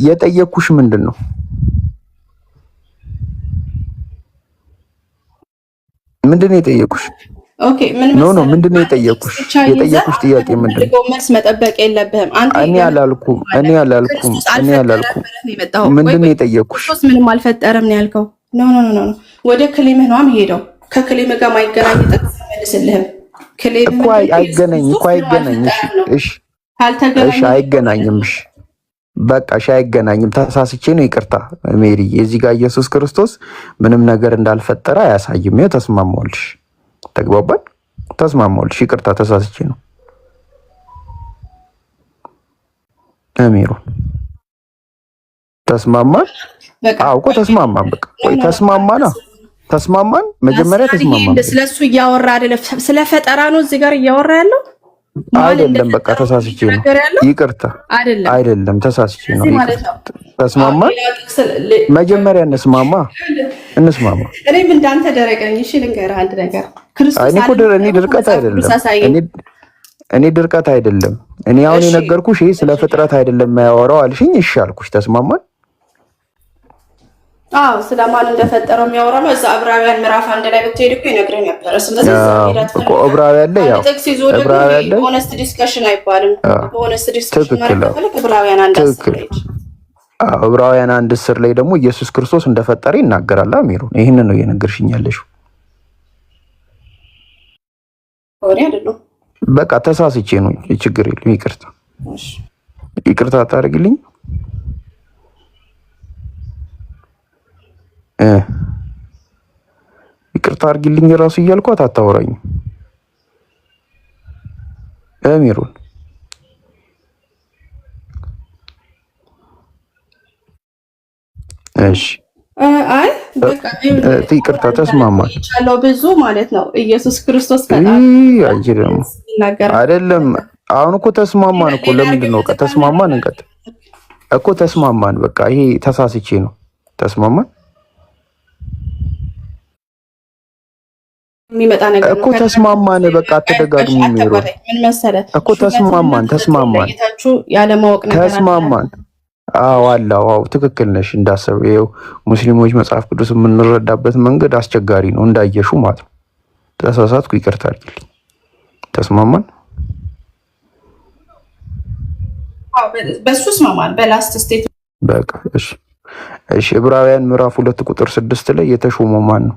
የጠየኩሽ ምንድነው? ምንድነው የጠየኩሽ? ኦኬ ምን ነው ምንድነው የጠየኩሽ? ጥያቄ ምንድነው? መልስ መጠበቅ የለብህም አንተ። እኔ አላልኩም። ምንድነው የጠየኩሽ? ምንም አልፈጠረም ነው ያልከው። ኖ ወደ ክሊምህ ነው የምሄደው። ከክሊምህ ጋር ማይገናኝ ጥቅስ መልስልህም። እኮ አይገናኝም። እሺ አይገናኝም። በቃ አይገናኝም። ተሳስቼ ነው ይቅርታ ሜሪ። እዚህ ጋር ኢየሱስ ክርስቶስ ምንም ነገር እንዳልፈጠረ አያሳይም። ይኸው ተስማማልሽ። ተግባባን? ተስማማልሽ። ይቅርታ ተሳስቼ ነው አሜሮ። ተስማማን? አዎ እኮ ተስማማን። በቃ ወይ ተስማማን። መጀመሪያ ተስማማን። ስለሱ እያወራ አይደለም፣ ስለ ፈጠራ ነው እዚህ ጋር እያወራ ያለው አይደለም። በቃ ተሳስቼ ነው ይቅርታ። አይደለም ተሳስቼ ነው ይቅርታ። ተስማማን። መጀመሪያ እንስማማ። እኔም እንዳንተ ደረቅ ነኝ። እሺ ልንገርህ አንድ ነገር። እኔ ድርቀት አይደለም። እኔ አሁን የነገርኩሽ ይሄ ስለ ፍጥረት አይደለም የሚያወራው አልሽኝ። እሺ አልኩሽ። ተስማማን። አዎ ስለማን እንደፈጠረው የሚያወራው ነው። እዛ ዕብራውያን ምዕራፍ 1 ላይ ብትሄድ እኮ ይነግረኝ ነበር። ስለዚህ እኮ ዕብራውያን ላይ ያው ሆነስት ዲስከሽን አይባልም። ሆነስት ዲስከሽን ማለት ዕብራውያን 1:10 ላይ ዕብራውያን 1:10 ላይ ደግሞ ኢየሱስ ክርስቶስ እንደፈጠረ ይናገራል። አሜሩ ይሄንን ነው እየነገርሽኝ ያለሽው። ሆነ አይደለም። በቃ ተሳስቼ ነው። ችግር የለም። ይቅርታ ታደርግልኝ። ይቅርታ አድርጊልኝ ራሱ እያልኳት አታወራኝ አሚሩን። እሺ አይ በቃ ይቅርታ ተስማማን። ይቻለው ብዙ ማለት ነው ኢየሱስ ክርስቶስ አይደለም። አሁን እኮ ተስማማን እኮ። ለምንድን ነው ተስማማን? እንቀጥል እኮ ተስማማን። በቃ ይሄ ተሳስቼ ነው። ተስማማን የሚመጣ ነገር እኮ ተስማማን። በቃ አትደጋግሙ። ምን መሰለህ እኮ ተስማማን። ያለ ማወቅ ነገር ተስማማን። አዎ አዎ ትክክል ነሽ። እንዳሰብ ይኸው ሙስሊሞች መጽሐፍ ቅዱስ የምንረዳበት መንገድ አስቸጋሪ ነው እንዳየሹ ማለት ነው። ተሳሳትኩ፣ ይቅርታ አድርጊልኝ። ተስማማን። አዎ በሱ ተስማማን። በላስት ስቴት በቃ እሺ ዕብራውያን ምዕራፍ 2 ቁጥር 6 ላይ የተሾመው ማን ነው?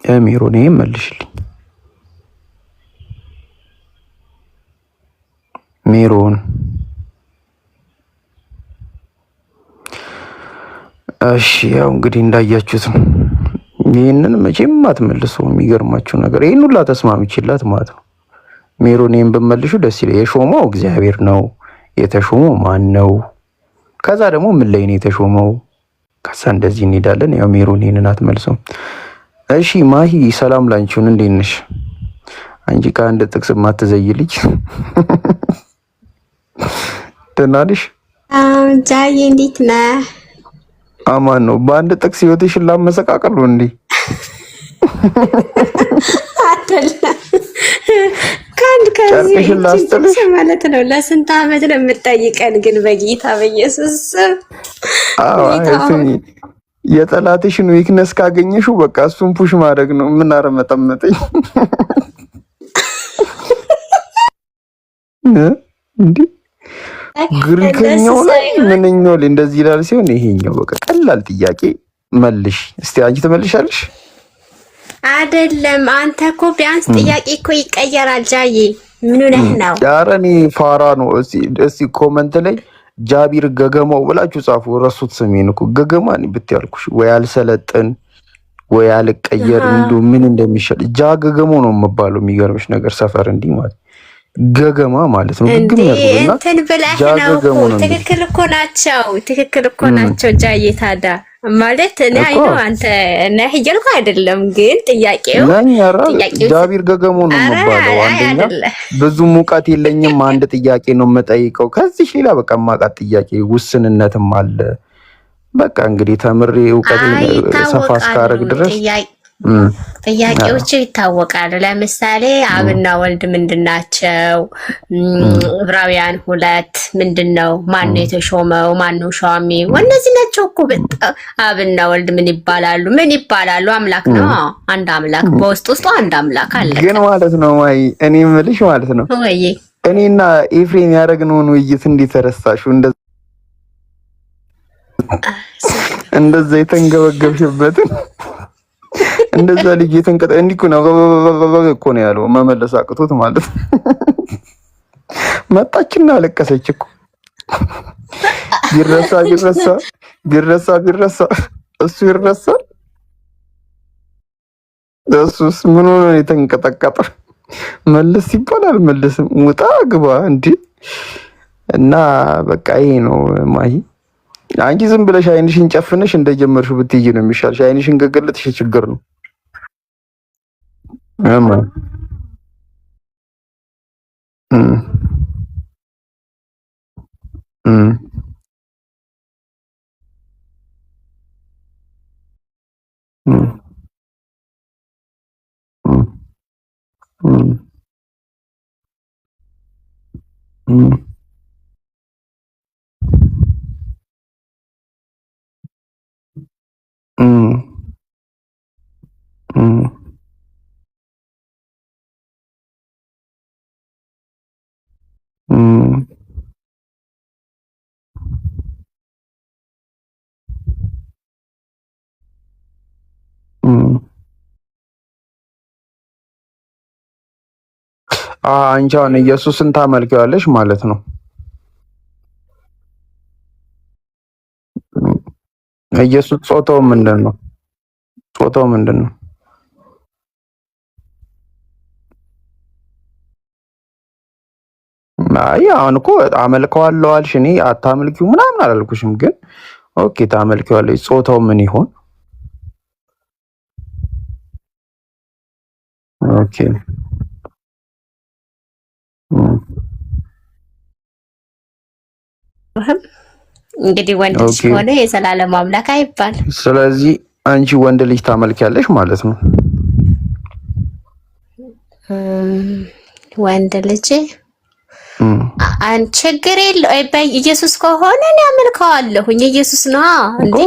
ሜሮን መልሽልኝ። ሜሮን እሺ፣ ያው እንግዲህ እንዳያችሁት ነው። ይሄንን መቼም አትመልሰው። የሚገርማችሁ ነገር ይሄን ሁላ ተስማምቼላት ማለት ነው። ሜሮን በመልሹ ደስ ይላል። የሾመው እግዚአብሔር ነው። የተሾመው ማን ነው? ከዛ ደግሞ ምን ላይ ነው የተሾመው? ከዛ እንደዚህ እንሄዳለን። ያው ሜሮን ይሄንን አትመልሰው። እሺ ማሂ ሰላም ላንቺውን፣ እንዴት ነሽ? አንቺ ከአንድ ጥቅስ ማትዘይ ልጅ ደህና ነሽ? ጃዬ እንዴት ነህ? አማን ነው። በአንድ ጥቅስ ህይወትሽን ላመሰቃቀሉ እንዴ? አይደለም ካንድ ጨርቅሽን ላስጥልሽ ማለት ነው። ለስንት ዓመት ነው የምትጠይቀን? ግን በጌታ በኢየሱስ የጠላትሽን ዊክነስ ካገኘሽው በቃ እሱን ፑሽ ማድረግ ነው። ምን አረመጠመጠኝ እንዴ? ግሪከኛው ላይ ምንኛው ላይ እንደዚህ ይላል ሲሆን ይሄኛው በቃ ቀላል ጥያቄ መልሽ እስቲ። አንቺ ትመልሻለሽ አይደለም? አንተ እኮ ቢያንስ ጥያቄ እኮ ይቀየራል። ጃዬ ምን ነህ ነው? ኧረ እኔ ፋራ ነው። እስቲ ኮመንት ላይ ጃቢር ገገማው ብላችሁ ጻፉ። ረሱት ስሜን እኮ ገገማ ነኝ ብትያልኩሽ ወይ አልሰለጥን ወይ አልቀየር እንዱ ምን እንደሚሻል ጃ ገገማው ነው የምባለው። የሚገርምሽ ነገር ሰፈር እንዲህ ማለት ገገማ ማለት ነው። ግግም ያርጉና እንትን ብለህ ነው እኮ ትክክል እኮ ናቸው። ትክክል እኮ ናቸው። ጃዬ ታዳ ማለት እኔ አይኖ አንተ ነህ እያልኩ አይደለም፣ ግን ጥያቄው ጃቢር ገገሞ ነው የምባለው። አንደኛ ብዙ ሙቀት የለኝም፣ አንድ ጥያቄ ነው የምጠይቀው። ከዚህ ሌላ በቃ ማቃት ጥያቄ ውስንነትም አለ። በቃ እንግዲህ ተምሬ እውቀት ሰፋ እስካረግ ድረስ ጥያቄዎቹ ይታወቃሉ። ለምሳሌ አብና ወልድ ምንድናቸው? ዕብራውያን 2 ምንድነው? ማን የተሾመው? ማን ነው ሿሚው? እነዚህ ናቸው እኮ። አብና ወልድ ምን ይባላሉ? ምን ይባላሉ? አምላክ ነው። አንድ አምላክ በውስጡ አንድ አምላክ አለ። ግን ማለት ነው ማይ እኔ የምልሽ ማለት ነው ወይ እኔና ኤፍሬም ያደረግነውን ውይይት እንዴት ተረሳሹ? እንደዛ የተንገበገብሽበትን እንደዛ ልጅ የተንቀጠ እንዲኩ ነው እኮ ነው ያለው። መመለስ አቅቶት ማለት መጣችና አለቀሰች እኮ። ቢረሳ እሱ ይረሳል። እሱስ ምን ሆነ የተንቀጠቀጠ? መልስ ይባላል መልስም ውጣ ግባ እንዴ። እና በቃ ይሄ ነው ማይ። አንቺ ዝም ብለሽ አይንሽን ጨፍነሽ እንደጀመርሽው ብትይጂ ነው የሚሻልሽ። አይንሽን ገገለጥሽ ችግር ነው። አማ አንቺ አሁን ኢየሱስን ታመልኪዋለሽ ማለት ነው። ኢየሱስ ጾታው ምንድን ነው? ጾታው ምንድን ነው? አይ አሁን እኮ አመልከዋለሁ አልሽ። እኔ አታመልኪው ምናምን አላልኩሽም፣ ግን ኦኬ ታመልኪዋለሽ። ጾታው ምን ይሆን? ኦኬ እንግዲህ ወንድ ልጅ ከሆነ የዘላለም አምላክ አይባል። ስለዚህ አንቺ ወንድ ልጅ ታመልኪያለሽ ማለት ነው። ወንድ ልጅ ችግር የለው። ኢየሱስ ከሆነ እኔ አመልከዋለሁኝ። ኢየሱስ ነው እንዴ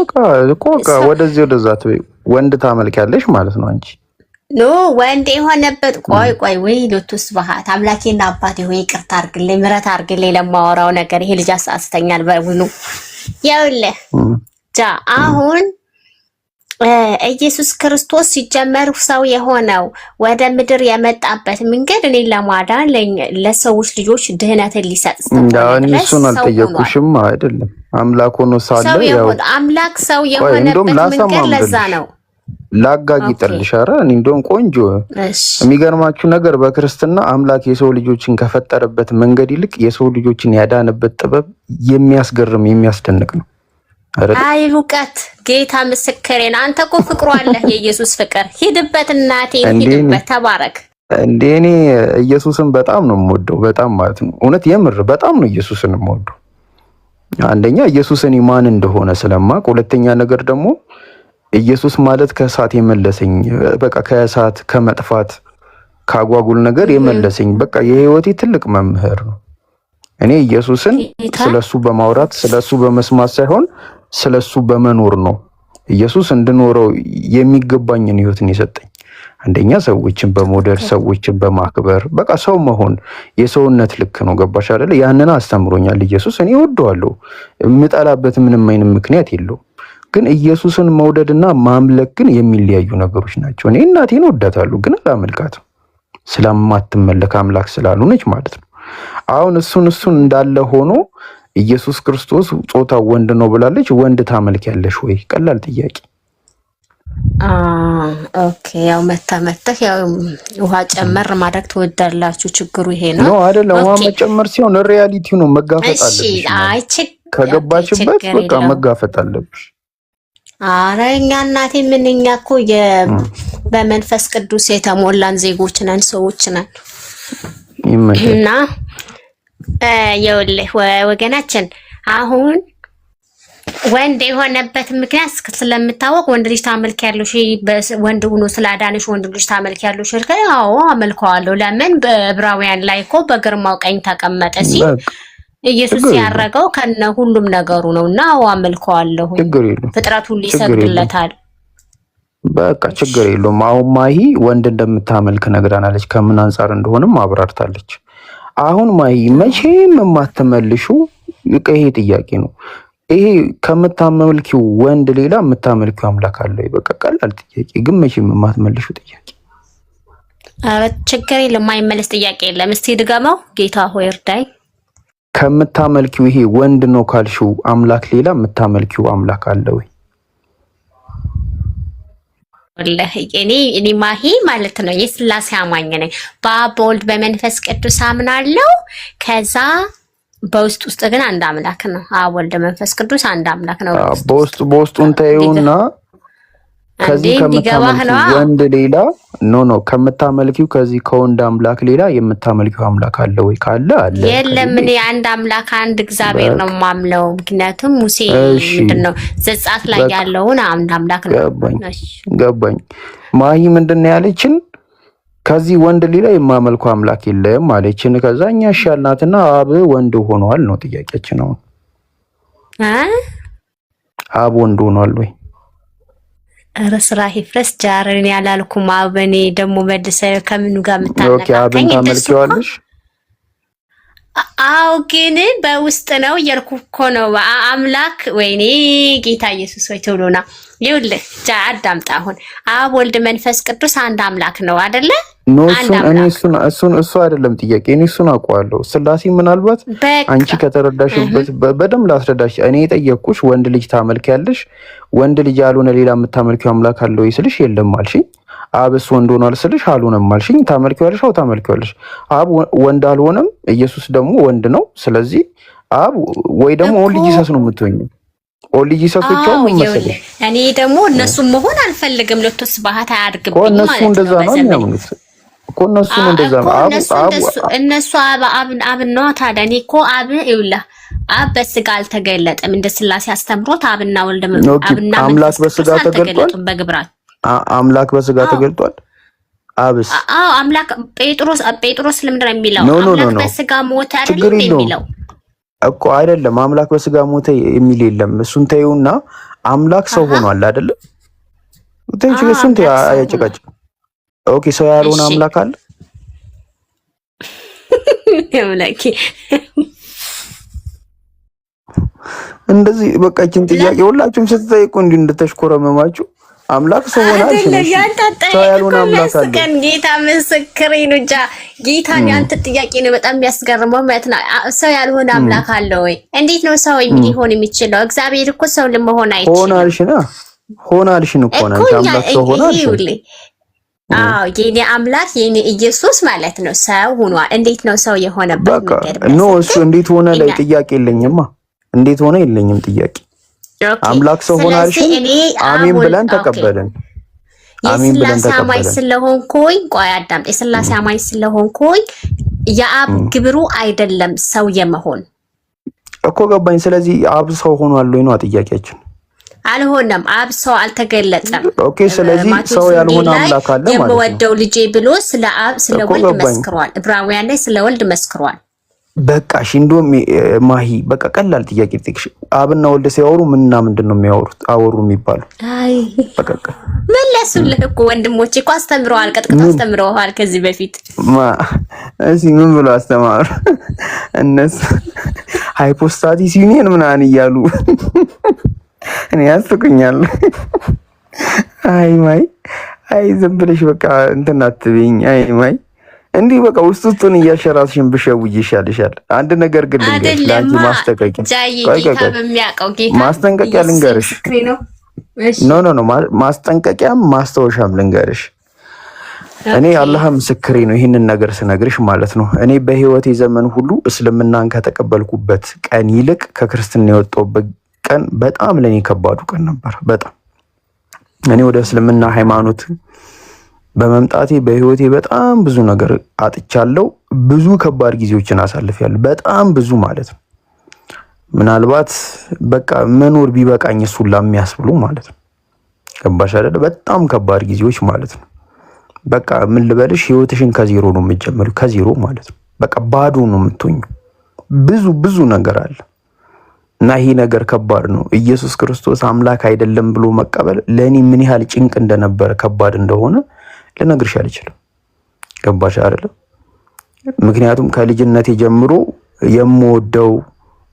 እኮ ወደዚህ ወደዛ ትበይ። ወንድ ታመልኪያለሽ ማለት ነው አንቺ። ኖ ወንድ የሆነበት ቆይ ወይ ሎቱስ ባህት አምላኬና አባቴ ሆይ ይቅርታ አድርግልኝ፣ ምሕረት አድርግልኝ ለማወራው ነገር። ይሄ ልጅ አሳስተኛል። በውኑ ያውልህ ጃ አሁን ኢየሱስ ክርስቶስ ሲጀመር ሰው የሆነው ወደ ምድር የመጣበት መንገድ እኔን ለማዳን ለሰዎች ልጆች ድህነትን ሊሰጥ ስለሆነ እሱን አልጠየቁሽም አይደለም። አምላክ ሆኖ ሳለ ያው አምላክ ሰው የሆነበት መንገድ ለዛ ነው። ላጋጊጥልሽ። ኧረ እኔ እንደውም ቆንጆ የሚገርማችሁ ነገር በክርስትና አምላክ የሰው ልጆችን ከፈጠረበት መንገድ ይልቅ የሰው ልጆችን ያዳነበት ጥበብ የሚያስገርም የሚያስደንቅ ነው። አይ እውቀት ጌታ ምስክሬን። አንተ እኮ ፍቅሩ አለህ፣ የኢየሱስ ፍቅር። ሂድበት እናቴ ሂድበት፣ ተባረክ። እንዴ እኔ ኢየሱስን በጣም ነው የምወደው፣ በጣም ማለት ነው። እውነት የምር በጣም ነው ኢየሱስን የምወደው። አንደኛ ኢየሱስን ማን እንደሆነ ስለማቅ፣ ሁለተኛ ነገር ደግሞ ኢየሱስ ማለት ከእሳት የመለሰኝ፣ በቃ ከእሳት ከመጥፋት ካጓጉል ነገር የመለሰኝ በቃ የህይወቴ ትልቅ መምህር ነው። እኔ ኢየሱስን ስለሱ በማውራት ስለሱ በመስማት ሳይሆን ስለሱ በመኖር ነው ኢየሱስ እንድኖረው የሚገባኝን ህይወትን የሰጠኝ። አንደኛ ሰዎችን በመውደድ ሰዎችን በማክበር በቃ ሰው መሆን የሰውነት ልክ ነው። ገባሽ አይደለ? ያንን አስተምሮኛል ኢየሱስ። እኔ እወደዋለሁ፣ የምጠላበት ምንም አይነት ምክንያት የለው። ግን ኢየሱስን መውደድና ማምለክ ግን የሚለያዩ ነገሮች ናቸው። እኔ እናቴን እወዳታለሁ፣ ግን አላመልካትም ስለማትመለክ አምላክ ስላልሆነች ማለት ነው። አሁን እሱን እንዳለ ሆኖ ኢየሱስ ክርስቶስ ጾታው ወንድ ነው ብላለች። ወንድ ታመልኪያለሽ ወይ? ቀላል ጥያቄ። ኦኬ ያው መተህ ያው ውሃ ጨመር ማድረግ ትወዳላችሁ። ችግሩ ይሄ ነው ነው አይደለም? ውሃ መጨመር ሲሆን ሪያሊቲው ነው፣ መጋፈጥ አለብሽ። አይ ከገባችበት በቃ መጋፈጥ አለብሽ። አረ እኛ እናቴ ምንኛ እኮ በመንፈስ ቅዱስ የተሞላን ዜጎች ነን፣ ሰዎች ነን። እና የውልህ ወገናችን አሁን ወንድ የሆነበት ምክንያት ስለምታወቅ ወንድ ልጅ ታመልኪያለሽ፣ ወንድ ሆኖ ስላዳነሽ ወንድ ልጅ ታመልኪያለሽ። አዎ አመልከዋለሁ። ለምን? በዕብራውያን ላይ እኮ በግርማው ቀኝ ተቀመጠ ሲል ኢየሱስ ያረገው ከነ ሁሉም ነገሩ ነውና አዎ አመልከዋለሁ። ፍጥረት ሁሉ ይሰግድለታል። በቃ ችግር የለውም። አሁን ማሂ ወንድ እንደምታመልክ ነግራናለች። ከምን አንፃር እንደሆነም አብራርታለች። አሁን ማሂ መቼም የማትመልሹ ይሄ ጥያቄ ነው። ይሄ ከምታመልኪው ወንድ ሌላ የምታመልኪው አምላክ አለ? በቃ ቀላል ጥያቄ፣ ግን መቼም የማትመልሹ ጥያቄ። አረ ችግር የለም፣ የማይመለስ ጥያቄ የለም። እስቲ ድገመው። ጌታ ሆይ እርዳይ። ከምታመልኪው ይሄ ወንድ ነው ካልሽው አምላክ ሌላ የምታመልኪው አምላክ አለ ወይ? ወላሂ እኔ ማሂ ማለት ነው የስላሴ አማኝ ነኝ። በአብ በወልድ በመንፈስ ቅዱስ አምናለሁ። ከዛ በውስጥ ግን አንድ አምላክ ነው። አብ ወልድ መንፈስ ቅዱስ አንድ አምላክ ነው። በውስጡን ታዩና ከዚህ ከምታመልኪው ወንድ ሌላ ኖ ከምታመልኪው ከዚህ ከወንድ አምላክ ሌላ የምታመልኪው አምላክ አለ ወይ? ካለ አለ። የለም እኔ አንድ አምላክ አንድ እግዚአብሔር ነው ማምለው። ምክንያቱም ሙሴ ምንድነው ዘጻት ላይ ያለውን አንድ አምላክ ነው። ገባኝ። ማሂ ምንድነው ያለችን? ከዚህ ወንድ ሌላ የማመልከው አምላክ የለም አለችን። ከዛኛ ሻልናትና አብ ወንድ ሆኗል ነው ጥያቄያችን። ነው አብ ወንድ ሆኗል ወይ? ረስራሂ ፍረስ ጃርን ያላልኩም። አበኔ ደግሞ መልሰ ከምኑ ጋር መታነካከኝ እንደሱ? አው ግን በውስጥ ነው እያልኩ እኮ ነው። አምላክ ወይኔ ጌታ ኢየሱስ ወይ ተውሎና ይኸውልህ አዳምጣ። አሁን አብ ወልድ መንፈስ ቅዱስ አንድ አምላክ ነው አይደለ? እሱ አይደለም ጥያቄ። እኔ እሱን አውቀዋለሁ። ስላሴ ምናልባት አንቺ ከተረዳሽበት በደንብ ላስረዳሽ። እኔ የጠየቅኩሽ ወንድ ልጅ ታመልኪያለሽ፣ ወንድ ልጅ ያልሆነ ሌላ የምታመልኪው አምላክ አለ ወይ ስልሽ የለም አልሽኝ። አብስ ወንድ ሆኗል ስልሽ አልሆነም አልሽኝ። ታመልኪዋለሽ? አዎ ታመልኪዋለሽ። አብ ወንድ አልሆነም፣ ኢየሱስ ደግሞ ወንድ ነው። ስለዚህ አብ ወይ ደግሞ ኦንሊ ጂሰስ ነው የምትሆኚው። ኦንሊ ጂሰስ ብቻ ነው መሰለሽ። እኔ ደግሞ እነሱም መሆን አልፈልግም። ለቶስ ባህታ አያድግብኝ ማለት ነው። እነሱ እንደዛ ነው የሚያምኑት እኮ እነሱ እንደዛ ነው። እነሱ አብ ነው። ታዲያ እኔ እኮ አብ ይውላ አብ በስጋ አልተገለጠም። እንደ ስላሴ አስተምሮት አብና ወልድ አብና አምላክ በስጋ ተገልጧል። በግብራት አምላክ በስጋ ተገልጧል። አብስ አምላክ ጴጥሮስ ለምንድን ነው የሚለው? አምላክ በስጋ ሞተ አይደል የሚለው እኮ አይደለም። አምላክ በስጋ ሞተ የሚል የለም። እሱን ተይውና አምላክ ሰው ሆኗል አይደል? እሱን ተይ አያጨቃጭ። ኦኬ ሰው ያልሆነ አምላክ አለ? አምላክ እንደዚህ በቃ እቺን ጥያቄ ሁላችሁም ስትጠይቁ እንዲህ እንደተሽኮረመማችሁ አምላክ ሰው ሆነ አይደለም ያንተ ሰው ያልሆነ አምላክ አለ። ጌታ ምስክሬ ነው። ጌታን ያንተ ጥያቄ ነው በጣም የሚያስገርመው ማለት ነው። ሰው ያልሆነ አምላክ አለ ወይ? እንዴት ነው ሰው ሊሆን የሚችለው? እግዚአብሔር እኮ ሰው ለመሆን አይችልም። ሆናልሽን እኮ ነው አምላክ ሰው ሆናልሽ። የኔ አምላክ የኔ ኢየሱስ ማለት ነው ሰው ሆኗል። እንዴት ነው ሰው የሆነበት መንገድ? እሱ እንዴት ሆነ ላይ ጥያቄ የለኝማ። እንዴት ሆነ የለኝም ጥያቄ። አምላክ ሰው ሆናልሽ። አሜን ብለን ተቀበልን። የስላሴ አማኝ ስለሆንኩኝ ቆይ አዳምጥ። የስላሴ አማኝ ስለሆንኩኝ የአብ ግብሩ አይደለም ሰው የመሆን እኮ ገባኝ። ስለዚህ አብ ሰው ሆኗል ወይ ነው ጥያቄያችን። አልሆነም። አብ ሰው አልተገለጸም። ኦኬ። ስለዚህ ሰው ያልሆነ አምላክ አለ ማለት ነው። የምወደው ልጄ ብሎ ስለ አብ ስለ ወልድ መስክሯል። ዕብራውያን ላይ ስለ ወልድ መስክሯል። በቃ እሺ፣ እንደውም ማሂ በቃ ቀላል ጥያቄ ጥቅሽ አብና ወልድ ሲያወሩ ምንና ምንድን ነው የሚያወሩት? አወሩ የሚባለው አይ በቃ መለሱልህ እኮ ወንድሞቼ እኮ አስተምረዋል። ቀጥቅጠው አስተምረዋል ከዚህ በፊት እዚህ ምን ብሎ አስተማሩ? እነሱ ሃይፖስታቲስ ዩኒየን ምናምን እያሉ እኔ ያስቁኛል። አይ ማይ አይ ዝም ብለሽ በቃ እንትን አትበይኝ። አይ ማይ እንዲህ በቃ ውስጡን እያሸራሽን ብሸውይ ይሻልሻል። አንድ ነገር ግን ልንገርሽ፣ ላንቺ ማስጠንቀቂያ ልንገርሽ። ኖ ማስጠንቀቂያም ማስታወሻም ልንገርሽ። እኔ አላህ ምስክሬ ነው ይህንን ነገር ስነግርሽ ማለት ነው። እኔ በህይወቴ ዘመን ሁሉ እስልምናን ከተቀበልኩበት ቀን ይልቅ ከክርስትና የወጣሁበት ቀን በጣም ለኔ ከባዱ ቀን ነበር። በጣም እኔ ወደ እስልምና ሃይማኖት በመምጣቴ በህይወቴ በጣም ብዙ ነገር አጥቻለሁ። ብዙ ከባድ ጊዜዎችን አሳልፌያለሁ። በጣም ብዙ ማለት ነው። ምናልባት በቃ መኖር ቢበቃኝ እሱን ለሚያስብሉ ማለት ነው። ገባሽ አይደለ? በጣም ከባድ ጊዜዎች ማለት ነው። በቃ ምን ልበልሽ፣ ህይወትሽን ከዜሮ ነው የምትጀምሪው። ከዜሮ ማለት ነው። በቃ ባዶ ነው የምትሆኚው። ብዙ ነገር አለ እና ይሄ ነገር ከባድ ነው። ኢየሱስ ክርስቶስ አምላክ አይደለም ብሎ መቀበል ለኔ ምን ያህል ጭንቅ እንደነበረ ከባድ እንደሆነ ልነግርሽ አልችልም። ገባሽ አይደለም? ምክንያቱም ከልጅነቴ ጀምሮ የምወደው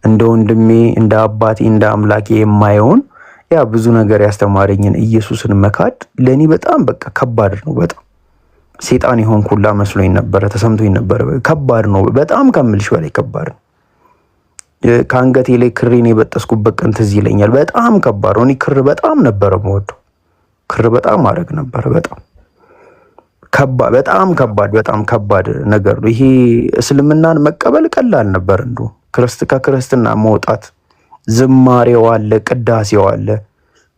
እንደ ወንድሜ እንደ አባቴ እንደ አምላኬ የማየውን ያ ብዙ ነገር ያስተማረኝን ኢየሱስን መካድ ለኔ በጣም በቃ ከባድ ነው። በጣም ሴጣን የሆንኩላ መስሎኝ ነበረ፣ ተሰምቶኝ ነበረ። ከባድ ነው በጣም ከምልሽ በላይ ከባድ ነው። ከአንገቴ ላይ ክሬን የበጠስኩበት ቀን ትዝ ይለኛል። በጣም ከባድ ነው። እኔ ክር በጣም ነበረ የምወደው። ክር በጣም ማድረግ ነበረ። በጣም ከባድ ነገር ነው። ይሄ እስልምናን መቀበል ቀላል ነበር። እንደው ከክርስትና መውጣት ዝማሬው አለ፣ ቅዳሴው አለ።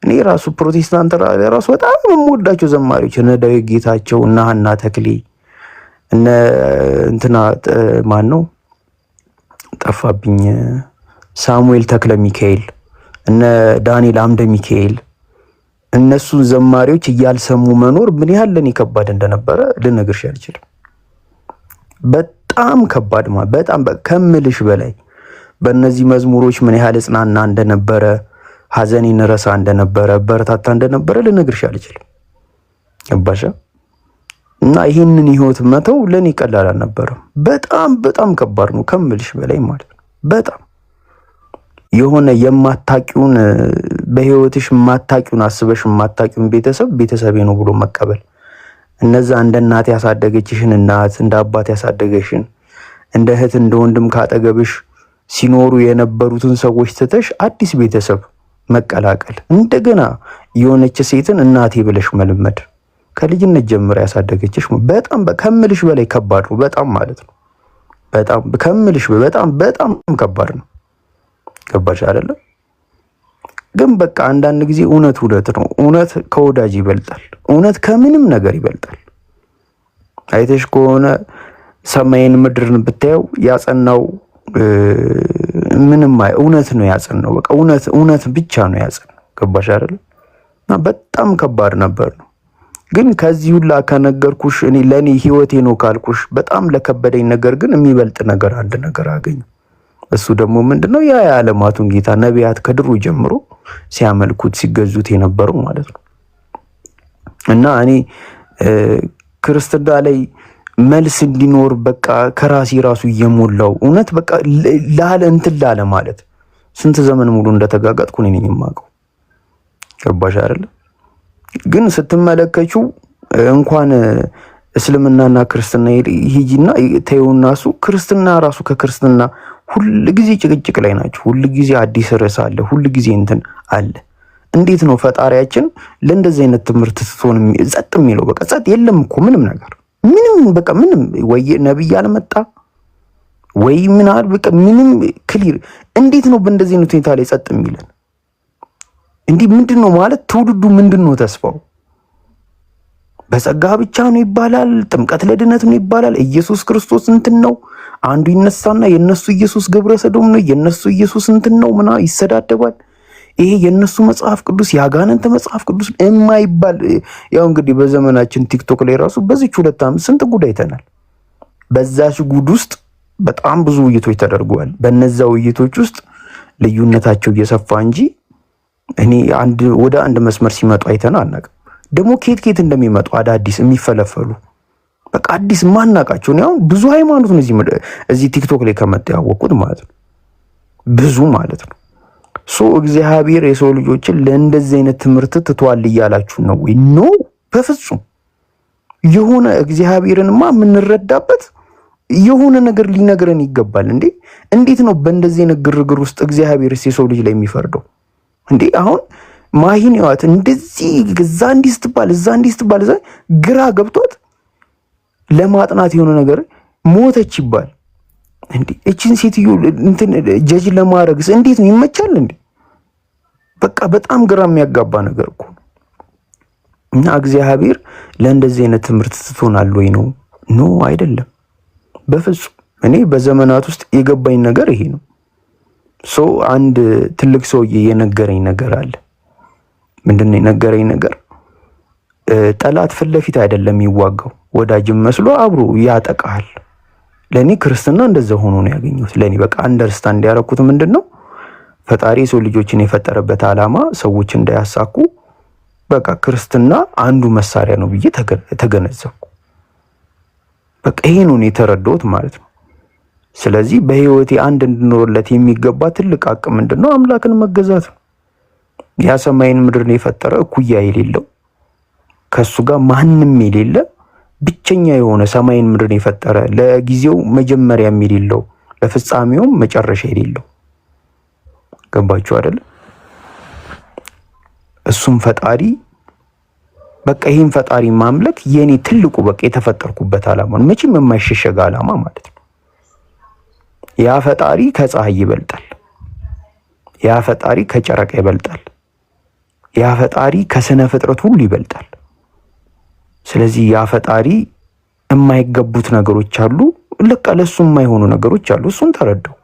እኔ ራሱ ፕሮቴስታንት ራሱ በጣም የምወዳቸው ዘማሪዎች እነ ዳዊት ጌታቸው እና ሀና ተክሌ እነ እንትና ማን ነው ጠፋብኝ፣ ሳሙኤል ተክለ ሚካኤል እነ ዳንኤል አምደ ሚካኤል እነሱን ዘማሪዎች እያልሰሙ መኖር ምን ያህል ለኔ ከባድ እንደነበረ ልነግርሽ አልችልም። በጣም ከባድ በጣም ከምልሽ በላይ በእነዚህ መዝሙሮች ምን ያህል እጽናና እንደነበረ፣ ሀዘኔን ረሳ እንደነበረ፣ በረታታ እንደነበረ ልነግርሽ አልችልም። ገባሽ? እና ይህንን ህይወት መተው ለኔ ቀላል አልነበረም። በጣም ከባድ ነው ከምልሽ በላይ ማለት ነው። በጣም የሆነ የማታቂውን በህይወትሽ የማታቂውን አስበሽ የማታቂውን ቤተሰቤ ነው ብሎ መቀበል። እነዛ እንደ እናት ያሳደገችሽን እናት እንደ አባት ያሳደገሽን እንደ እህት እንደ ወንድም ካጠገብሽ ሲኖሩ የነበሩትን ሰዎች ትተሽ አዲስ ቤተሰብ መቀላቀል፣ እንደገና የሆነች ሴትን እናቴ ብለሽ መልመድ፣ ከልጅነት ጀምሮ ያሳደገችሽ በጣም ከምልሽ በላይ ከባድ ነው። በጣም ማለት ነው። በጣም ከምልሽ በጣም ከባድ ነው። ገባሽ አይደለም? ግን በቃ አንዳንድ ጊዜ እውነት ነው። እውነት ከወዳጅ ይበልጣል። እውነት ከምንም ነገር ይበልጣል። አይተሽ ከሆነ ሰማይን ምድርን ብታየው ያጸናው ምንም እውነት ነው ያጸናው። በቃ እውነት ብቻ ነው ያጸናው። ገባሽ አይደለም? እና በጣም ከባድ ነበር ነው። ግን ከዚህ ሁላ ከነገርኩሽ እኔ ለኔ ህይወቴ ነው ካልኩሽ በጣም ለከበደኝ ነገር ግን የሚበልጥ ነገር አንድ ነገር አገኘ። እሱ ደግሞ ምንድነው? ያ የዓለማቱን ጌታ ነቢያት ከድሮ ጀምሮ ሲያመልኩት ሲገዙት የነበረው ማለት ነው። እና እኔ ክርስትና ላይ መልስ እንዲኖር በቃ ከራሴ ራሱ እየሞላው እውነት በቃ ላለ ማለት ስንት ዘመን ሙሉ እንደተጋጋጥኩ እኔ ነኝ የማውቀው። ገባሽ አይደል? ግን ስትመለከቹ እንኳን እስልምናና ክርስትና ሂጂና ተይውና እሱ ክርስትና ራሱ ከክርስትና ሁሉ ጊዜ ጭቅጭቅ ላይ ናቸው። ሁሉ ጊዜ አዲስ ርዕስ አለ፣ ሁሉ ጊዜ እንትን አለ። እንዴት ነው ፈጣሪያችን ለእንደዚህ አይነት ትምህርት ትቶን ጸጥ የሚለው? በቃ ጸጥ የለም እኮ ምንም ነገር ምንም በቃ ምንም ወይ ነብይ አልመጣ ወይ ምን አለ በቃ ምንም ክሊር። እንዴት ነው በእንደዚህ አይነት ሁኔታ ላይ ጸጥ የሚለን? እንዲህ ምንድነው ማለት ትውልዱ ምንድነው ተስፋው? በጸጋ ብቻ ነው ይባላል፣ ጥምቀት ለድነት ነው ይባላል። ኢየሱስ ክርስቶስ እንትን ነው አንዱ ይነሳና የነሱ ኢየሱስ ግብረ ሰዶም ነው የነሱ ኢየሱስ እንትን ነው ምና ይሰዳደባል። ይሄ የነሱ መጽሐፍ ቅዱስ ያጋነንተ መጽሐፍ ቅዱስ የማይባል ያው እንግዲህ በዘመናችን ቲክቶክ ላይ ራሱ በዚች 2 ዓመት ስንት ጉድ አይተናል። በዛች ጉድ ውስጥ በጣም ብዙ ውይይቶች ተደርገዋል። በነዛ ውይይቶች ውስጥ ልዩነታቸው እየሰፋ እንጂ እኔ ወደ አንድ መስመር ሲመጡ አይተና አናውቅም። ደግሞ ኬት እንደሚመጡ አዳዲስ የሚፈለፈሉ በቃ አዲስ ማናቃቸው ነው። ብዙ ሃይማኖት ነው እዚህ ቲክቶክ ላይ ከመጣ ያወቁት ማለት ነው ብዙ ማለት ነው። እግዚአብሔር የሰው ልጆችን ለእንደዚህ አይነት ትምህርት ትቷል እያላችሁ ነው ወይ? ኖ በፍጹም። የሆነ እግዚአብሔርንማ የምንረዳበት የሆነ ነገር ሊነግረን ይገባል እንዴ። እንዴት ነው በእንደዚህ አይነት ግርግር ውስጥ እግዚአብሔርስ የሰው ልጅ ላይ የሚፈርደው እንዴ? አሁን ማሂን ያዋት እንደዚህ እዛ እንዲህ ስትባል እዛ እንዲህ ስትባል ግራ ገብቷት ለማጥናት የሆነ ነገር ሞተች ይባል እንዴ? እቺን ሴትዮ እንትን ጀጅ ለማድረግስ እንዴት ነው ይመቻል እንዴ? በቃ በጣም ግራ የሚያጋባ ነገር እኮ እና እግዚአብሔር ለእንደዚህ አይነት ትምህርት ትቶናል ወይ ነው? ኖ አይደለም በፍጹም። እኔ በዘመናት ውስጥ የገባኝ ነገር ይሄ ነው። አንድ ትልቅ ሰውዬ የነገረኝ ነገር አለ። ምንድነው የነገረኝ ነገር? ጠላት ፊት ለፊት አይደለም የሚዋጋው፣ ወዳጅም መስሎ አብሮ ያጠቃል። ለኔ ክርስትና እንደዛ ሆኖ ነው ያገኘሁት። ለኔ በቃ አንደርስታንድ ያደረኩት ምንድነው ፈጣሪ ሰው ልጆችን የፈጠረበት ዓላማ ሰዎች እንዳያሳኩ በቃ ክርስትና አንዱ መሳሪያ ነው ብዬ ተገነዘብኩ። በቃ ይሄ ነው የተረዳሁት ማለት ነው። ስለዚህ በህይወቴ አንድ እንድኖርለት የሚገባ ትልቅ አቅም ምንድነው? አምላክን መገዛት ነው። ያ ሰማይን ምድርን የፈጠረ እኩያ የሌለው ከሱ ጋር ማንም የሌለ ብቸኛ የሆነ ሰማይን ምድርን የፈጠረ ለጊዜው መጀመሪያ የሌለው ለፍጻሜውም መጨረሻ የሌለው ገባችሁ አይደል? እሱም ፈጣሪ በቃ ይሄን ፈጣሪ ማምለክ የኔ ትልቁ በቃ የተፈጠርኩበት ዓላማ ነው። መቼም የማይሸሸግ ዓላማ ማለት ነው። ያ ፈጣሪ ከፀሐይ ይበልጣል። ያ ፈጣሪ ከጨረቃ ይበልጣል። ያ ፈጣሪ ከስነ ፍጥረት ሁሉ ይበልጣል። ስለዚህ ያ ፈጣሪ የማይገቡት ነገሮች አሉ፣ ለቃ ለሱ የማይሆኑ ነገሮች አሉ። እሱን ተረዳው።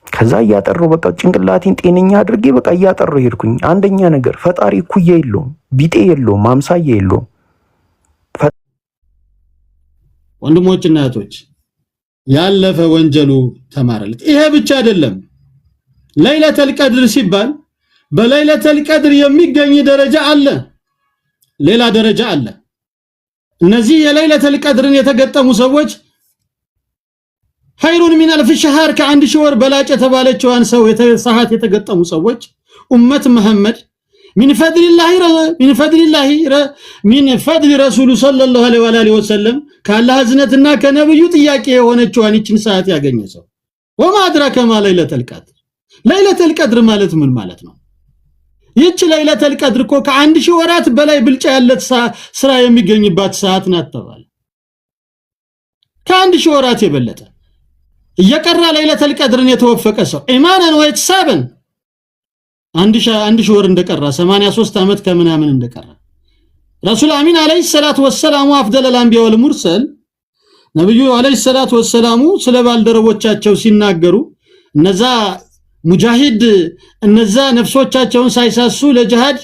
ከዛ እያጠራው በቃ ጭንቅላቴን ጤነኛ አድርጌ በቃ እያጠራው ሄድኩኝ። አንደኛ ነገር ፈጣሪ እኩያ የለውም፣ ቢጤ የለውም፣ አምሳያ የለውም። ወንድሞችና እህቶች ያለፈ ወንጀሉ ተማረለት። ይሄ ብቻ አይደለም። ለይለተል ቀድር ሲባል በለይለተል ቀድር የሚገኝ ደረጃ አለ፣ ሌላ ደረጃ አለ። እነዚህ የለይለተል ቀድርን የተገጠሙ ሰዎች ኸይሩን ሚን አልፍ ሸህር ከአንድ ሺህ ወር በላጭ የተባለችዋን ሰዓት የተገጠሙ ሰዎች ኡመት መሐመድ ሚን ፈድሊ ረሱሉ ሰለላሁ ዐለይሂ ወሰለም ከአላህ እዝነትና ከነብዩ ጥያቄ የሆነችዋን ይችን ሰዓት ያገኘ ሰው ወማ አድራከ ማ ለይለተል ቀድር። ለይለተል ቀድር ማለት ምን ማለት ነው? ይህች ለይለተል ቀድር እኮ ከአንድ ሺህ ወራት በላይ ብልጫ ያለት ስራ የሚገኝባት ሰዓት ናት ተባለ። ከአንድ ሺህ ወራት የበለጠ እየቀራ ለይለተል ቀድርን የተወፈቀ ሰው ኢማናን ወይተሳበን አንድ ሺህ ወር እንደቀራ 83 ዓመት ከምናምን እንደቀራ ረሱል አሚን አለይሂ ሰላቱ ወሰላሙ አፍደለል አንቢያ ወል ሙርሰል ነብዩ አለይሂ ሰላቱ ወሰላሙ ስለ ባልደረቦቻቸው ሲናገሩ እነዛ ሙጃሂድ እነዛ ነፍሶቻቸውን ሳይሳሱ ለጂሃድ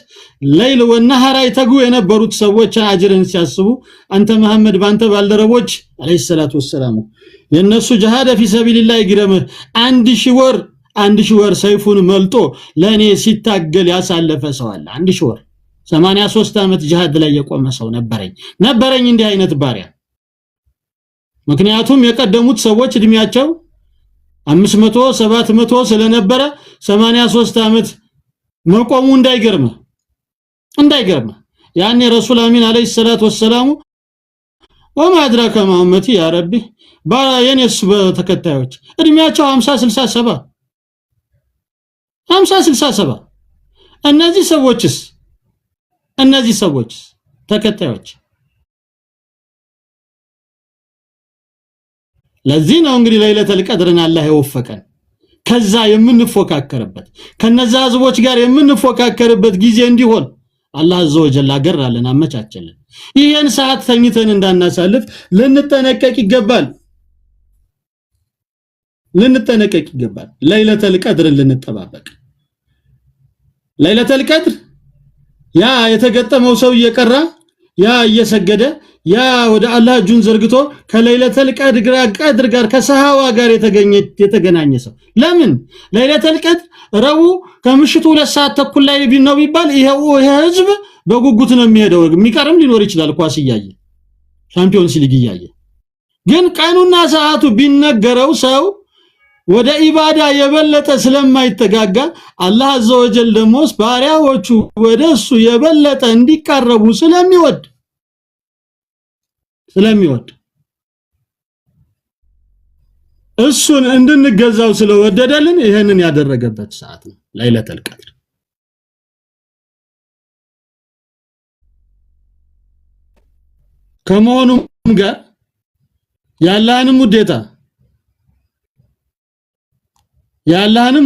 ለይል ወነሃራ ይተጉ የነበሩት ሰዎች አጅርን ሲያስቡ አንተ መሐመድ ባንተ ባልደረቦች አለይሂ ሰላቱ ወሰላሙ የነሱ ጂሃድ ፊ ሰቢልላህ ይግረምህ አንድ ሺህ ወር ሰይፉን መልጦ ለኔ ሲታገል ያሳለፈ ሰው አለ። 1 ሺህ ወር 83 ዓመት ጂሃድ ላይ የቆመ ሰው ነበረኝ እንዲህ አይነት ባሪያ። ምክንያቱም የቀደሙት ሰዎች እድሜያቸው 500 700 ስለነበረ 83 ዓመት መቆሙ እንዳይገርም እንዳይገርም ያኔ ረሱል አሚን አለይሂ ሰላቱ ወሰላሙ ወማ አድራከ ማመቲ ያ ረቢ ባየኔስ በተከታዮች እድሜያቸው 50 67 እነዚህ ሰዎችስ ተከታዮች ለዚህ ነው እንግዲህ ለይለተል ቀድርን አላህ የወፈቀን ከዛ የምንፎካከርበት ከነዛ ህዝቦች ጋር የምንፎካከርበት ጊዜ እንዲሆን አላህ አዘዘ ወጀል አገራለን አመቻቸልን። ይሄን ሰዓት ተኝተን እንዳናሳልፍ ልንጠነቀቅ ይገባል። ለይለተል ቀድርን ልንጠባበቅ ለይለተል ቀድር ያ የተገጠመው ሰው እየቀራ ያ እየሰገደ ያ ወደ አላህ እጁን ዘርግቶ ከለይለተል ቀድር ጋር ከሰሃዋ ጋር የተገናኘ ሰው ለምን ለይለተል ቀድር ረቡ ከምሽቱ 2 ሰዓት ተኩል ላይ ነው ቢባል ይሄ ህዝብ በጉጉት ነው የሚሄደው። የሚቀርም ሊኖር ይችላል ኳስ እያየ ሻምፒዮንስ ሊግ እያየ ግን ቀኑና ሰዓቱ ቢነገረው ሰው ወደ ኢባዳ የበለጠ ስለማይተጋጋ አላህ አዘወጀል ደግሞ ባሪያዎቹ ወደሱ የበለጠ እንዲቀርቡ ስለሚወድ እሱን እንድንገዛው ስለወደደልን ይሄንን ያደረገበት ሰዓት ነው ለይለተል ቀድር። ከመሆኑም ጋር ያላህንም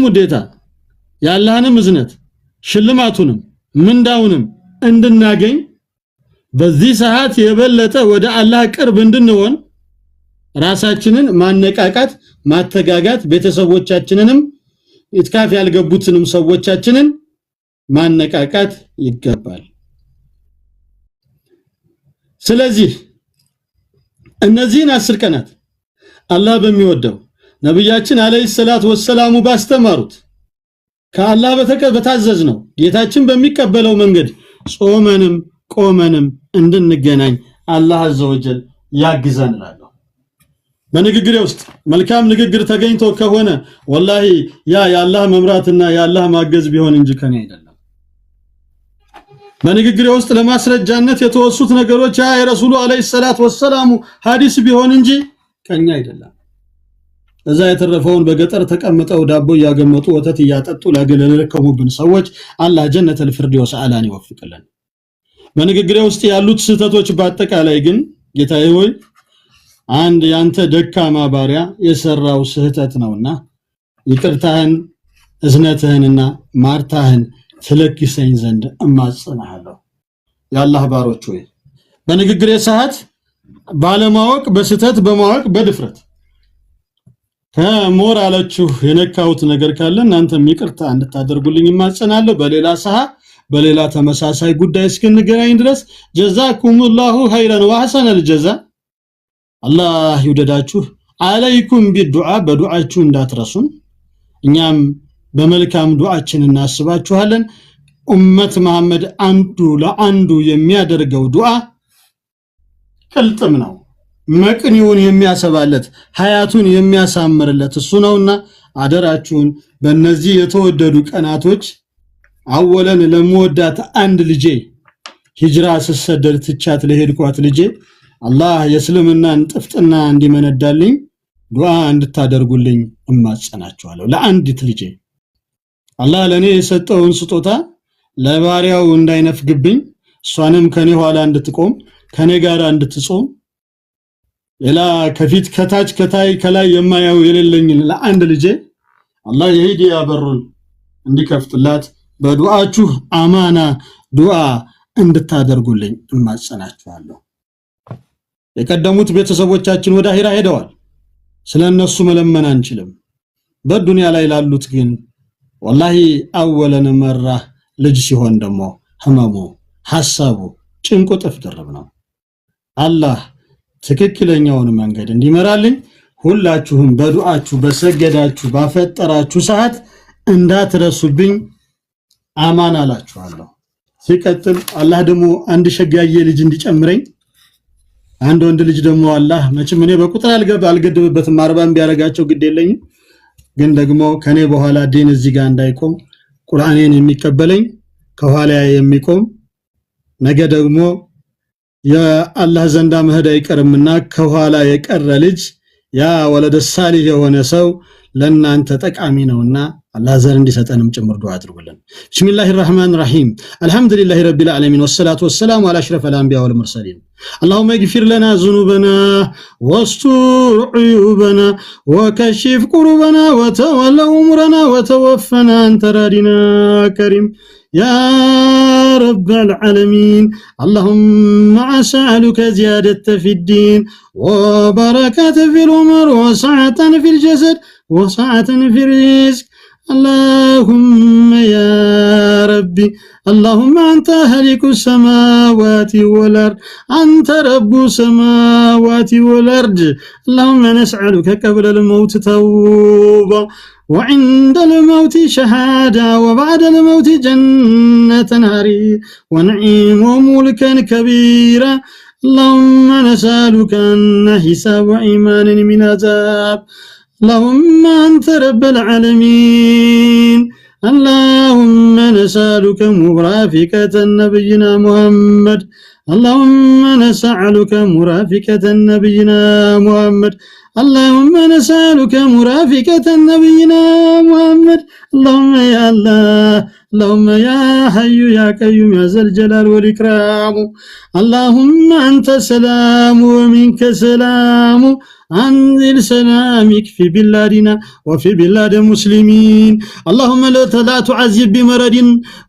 ውዴታ ያላህንም እዝነት ሽልማቱንም ምንዳውንም እንድናገኝ በዚህ ሰዓት የበለጠ ወደ አላህ ቅርብ እንድንሆን ራሳችንን ማነቃቃት ማተጋጋት ቤተሰቦቻችንንም ኢትካፍ ያልገቡትንም ሰዎቻችንን ማነቃቃት ይገባል። ስለዚህ እነዚህን 10 ቀናት አላህ በሚወደው ነብያችን አለይሂ ሰላቱ ወሰላሙ ባስተማሩት ከአላህ በታዘዝነው ጌታችን በሚቀበለው መንገድ ጾመንም ቆመንም እንድንገናኝ አላህ አዘወጀል ያግዘናል። በንግግሬ ውስጥ መልካም ንግግር ተገኝቶ ከሆነ ወላሂ ያ የአላህ መምራትና የአላህ ማገዝ ቢሆን እንጂ ከኔ አይደለም። በንግግሬ ውስጥ ለማስረጃነት የተወሱት ነገሮች ያ የረሱሉ አለይሂ ሰላቱ ወሰላሙ ሐዲስ ቢሆን እንጂ ከኛ አይደለም። እዛ የተረፈውን በገጠር ተቀምጠው ዳቦ ያገመጡ ወተት ያጠጡ ለገለለከሙብን ሰዎች አላህ ጀነተል ፊርደውስ አላን ይወፍቅልን። በንግግሬ ውስጥ ያሉት ስህተቶች በአጠቃላይ ግን ጌታዬ ሆይ አንድ ያንተ ደካማ ባሪያ የሰራው ስህተት ነውና ይቅርታህን እዝነትህንና ማርታህን ትለግሰኝ ዘንድ እማጸናለሁ። ያላህ ባሮች ሆይ በንግግሬ ሰዓት ባለማወቅ በስህተት በማወቅ በድፍረት ከሞራላችሁ የነካውት ነገር ካለ እናንተም ይቅርታ እንድታደርጉልኝ እማጸናለሁ። በሌላ ሰዓት በሌላ ተመሳሳይ ጉዳይ እስክንገናኝ ድረስ ጀዛኩሙላሁ ኸይረን ወሐሰነል ጀዛ። አላህ ይውደዳችሁ። አለይኩም ቢዱዓ በዱዓችሁ እንዳትረሱን። እኛም በመልካም ዱዓችን እናስባችኋለን። ኡመት መሐመድ አንዱ ለአንዱ የሚያደርገው ዱዓ ቅልጥም ነው። መቅኒውን የሚያሰባለት ሀያቱን የሚያሳምርለት እሱ ነውና አደራችሁን በእነዚህ የተወደዱ ቀናቶች አወለን ለመወዳት አንድ ልጄ ሂጅራ ስሰደድ ትቻት ለሄድኳት ልጄ አላህ የእስልምናን ጥፍጥና እንዲመነዳልኝ ዱዓ እንድታደርጉልኝ እማጸናችኋለሁ። ለአንዲት ልጄ አላህ ለኔ የሰጠውን ስጦታ ለባሪያው እንዳይነፍግብኝ እሷንም ከኔ ኋላ እንድትቆም ከኔ ጋር እንድትጾም ሌላ ከፊት ከታች ከታይ ከላይ የማያው የሌለኝ ለአንድ ልጄ አላህ የሂዳያ በሩን እንዲከፍትላት በዱዓችሁ አማና ዱዓ እንድታደርጉልኝ እማጸናችኋለሁ። የቀደሙት ቤተሰቦቻችን ወደ አኺራ ሄደዋል። ስለነሱ መለመን አንችልም። በዱንያ ላይ ላሉት ግን ወላሂ አወለን መራ ልጅ ሲሆን ደግሞ ህመሙ ሐሳቡ ጭንቁ ጥፍ ድርብ ነው። አላህ ትክክለኛውን መንገድ እንዲመራልኝ ሁላችሁም በዱዓችሁ በሰገዳችሁ ባፈጠራችሁ ሰዓት እንዳትረሱብኝ አማን አላችኋለሁ። ሲቀጥል አላህ ደግሞ አንድ ሸጋዬ ልጅ እንዲጨምረኝ አንድ ወንድ ልጅ ደግሞ አላህ መቼም እኔ በቁጥር አልገድብበትም 40 ቢያረጋቸው ግድ የለኝም። ግን ደግሞ ከኔ በኋላ ዲን እዚህ ጋር እንዳይቆም ቁርአኔን የሚቀበለኝ ከኋላ የሚቆም ነገ ደግሞ የአላህ ዘንዳ መሄድ አይቀርምና ከኋላ የቀረ ልጅ ያ ወለደ ሳሊህ የሆነ ሰው ለናንተ ጠቃሚ ነውና አላህ ዘር እንዲሰጠንም ጭምር ዱዓ አድርጉልን። ቢስሚላሂር ረህማኒር ረሂም አልሐምዱሊላሂ ረቢል ዓለሚን ወሰላቱ ወሰላሙ ዐላ አሽረፊል አንቢያ ወል ሙርሰሊን اللهم اغفر لنا ذنوبنا واستر عيوبنا وكشف كروبنا وتول امورنا وتوفنا انت راضنا كريم يا رب العالمين. اللهم اسالك زيادة في الدين وبركة في الامور وسعة في الجسد وسعة في الرزق. اللهم يا ربي اللهم أنت هلك السماوات والأرض أنت رب السماوات والأرض. اللهم نسألك قبل الموت توبة وعند الموت شهادة وبعد الموت جنة حرير ونعيم وملكا كبيرا. اللهم نسألك أن حساب إيمان من عذاب. اللهم أنت رب العالمين. اللهم نسألك مرافقة نبينا محمد. اللهم نسألك مرافقة نبينا محمد. اللهم نسألك مرافقة نبينا محمد. اللهم يا الله اللهم يا حي يا قيوم يا ذا الجلال والإكرام. اللهم أنت سلام ومنك سلام. أنزل سلامك في بلادنا وفي بلاد المسلمين. اللهم لا تعذب بمرض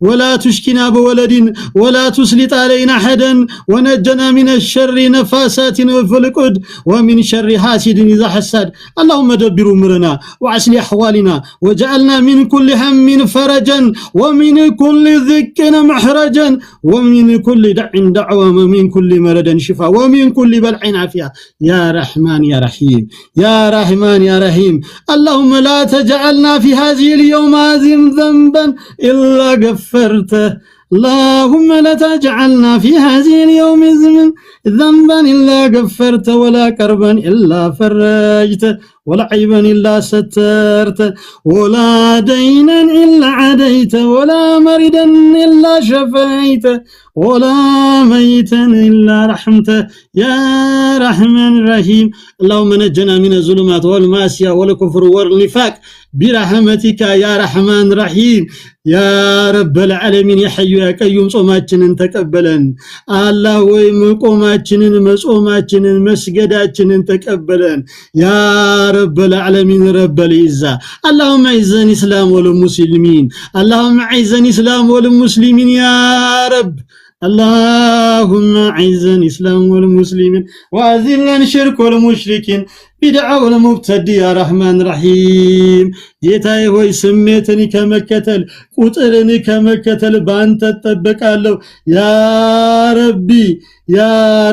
ولا تشكنا بولد ولا تسلط علينا أحدا ونجنا من الشر نفاسات وفلقد ومن شر حاسد إذا حسد. اللهم دبر أمرنا وأصلح أحوالنا وجعلنا من كل هم فرجا ومن كل ذك محرجا ومن كل دع دعوة ومن كل مرض شفاء ومن كل بلع عافية يا رحمن يا رحيم يا رحمن يا رحيم. اللهم لا تجعلنا في هذه اليوم عظيم ذنبا إلا غفرته. اللهم لا تجعلنا في هذه اليوم ذنبا إلا غفرته ولا كربا إلا فرجته ولا عيبا إلا سترته ولا دينا إلا عديته ولا مريدا إلا شفيته ولا ميتا إلا رحمته يا رحمن الرحيم. اللهم نجنا من الظلمات والمعصية والكفر والنفاق برحمتك يا رحمن الرحيم يا رب العالمين. يا حي يا قيوم ጾማችንን ተቀበለን አላህ ወይ መቆማችንን መጾማችንን መስገዳችንን ተቀበለን ያ رب العالمين رب العزة. اللهم اعز الإسلام والمسلمين. اللهم اعز الإسلام والمسلمين يا رب. اللهم اعز الإسلام والمسلمين وأذل الشرك والمشركين بدعة والمبتدع يا رحمن رحيم. ጌታዬ ሆይ ስሜትን ከመከተል ቁጥርን ከመከተል ባንተ ተጠበቃለሁ ያ ረቢ ያ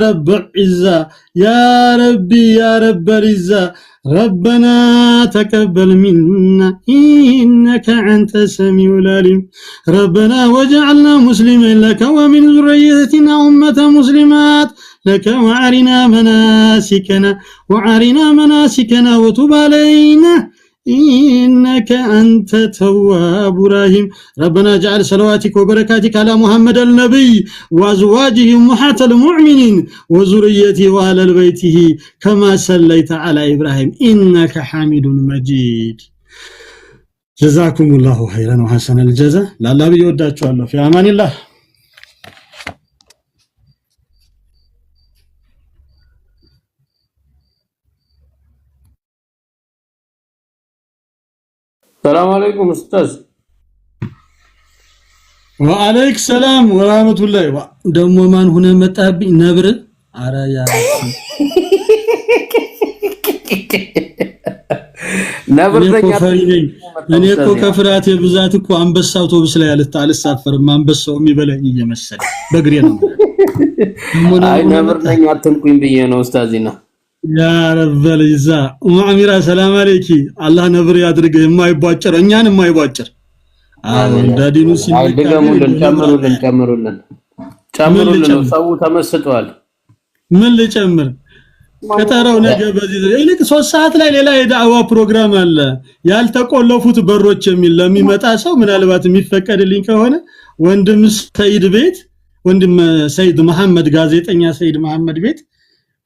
ረብ العزة يا ربي يا رب العزة. ربنا تقبل منا إنك أنت السميع العليم. ربنا وجعلنا مسلمين لك ومن ذريتنا أمة مسلمات لك وأرنا مناسكنا وتب علينا إنك أنت تواب رحيم. ربنا اجعل صلواتك وبركاتك على محمد النبي وأزواجه أمهات المؤمنين وذريته وآل بيته كما صليت على إبراهيم إنك حميد مجيد. جزاكم الله خيرا وحسن الجزاء. لا بيوداችሁ الله في أمان الله. السلام عليكم استاذ. وعليك السلام ورحمة الله. ደሞ ማን ሆነ መጣብኝ ነብር አራያ ነብርተኛ እኔ እኮ ከፍራቴ ብዛት እኮ አንበሳ አውቶቡስ ላይ አልሳፈርም አንበሳው የሚበላኝ እየመሰለ በእግሬ ነው። አይ ነብርተኛ አትንኩኝ ብዬ ነው ኡስታዚና ያ ረብ العزة ሙአሚራ ሰላም አለይኪ አላህ ነብር ያድርግ የማይቧጭር እኛን የማይቧጭር አሁን ዳዲኑ ሲል ደገሙልን ጨምሩልን ሰው ተመስጧል። ምን ልጨምር ከተራው ነገ በዚህ ይልቅ 3 ሰዓት ላይ ሌላ የዳዕዋ ፕሮግራም አለ ያልተቆለፉት በሮች የሚል ለሚመጣ ሰው ምናልባት የሚፈቀድልኝ ከሆነ ወንድም ሰይድ ቤት ወንድም ሰይድ መሐመድ ጋዜጠኛ ሰይድ መሐመድ ቤት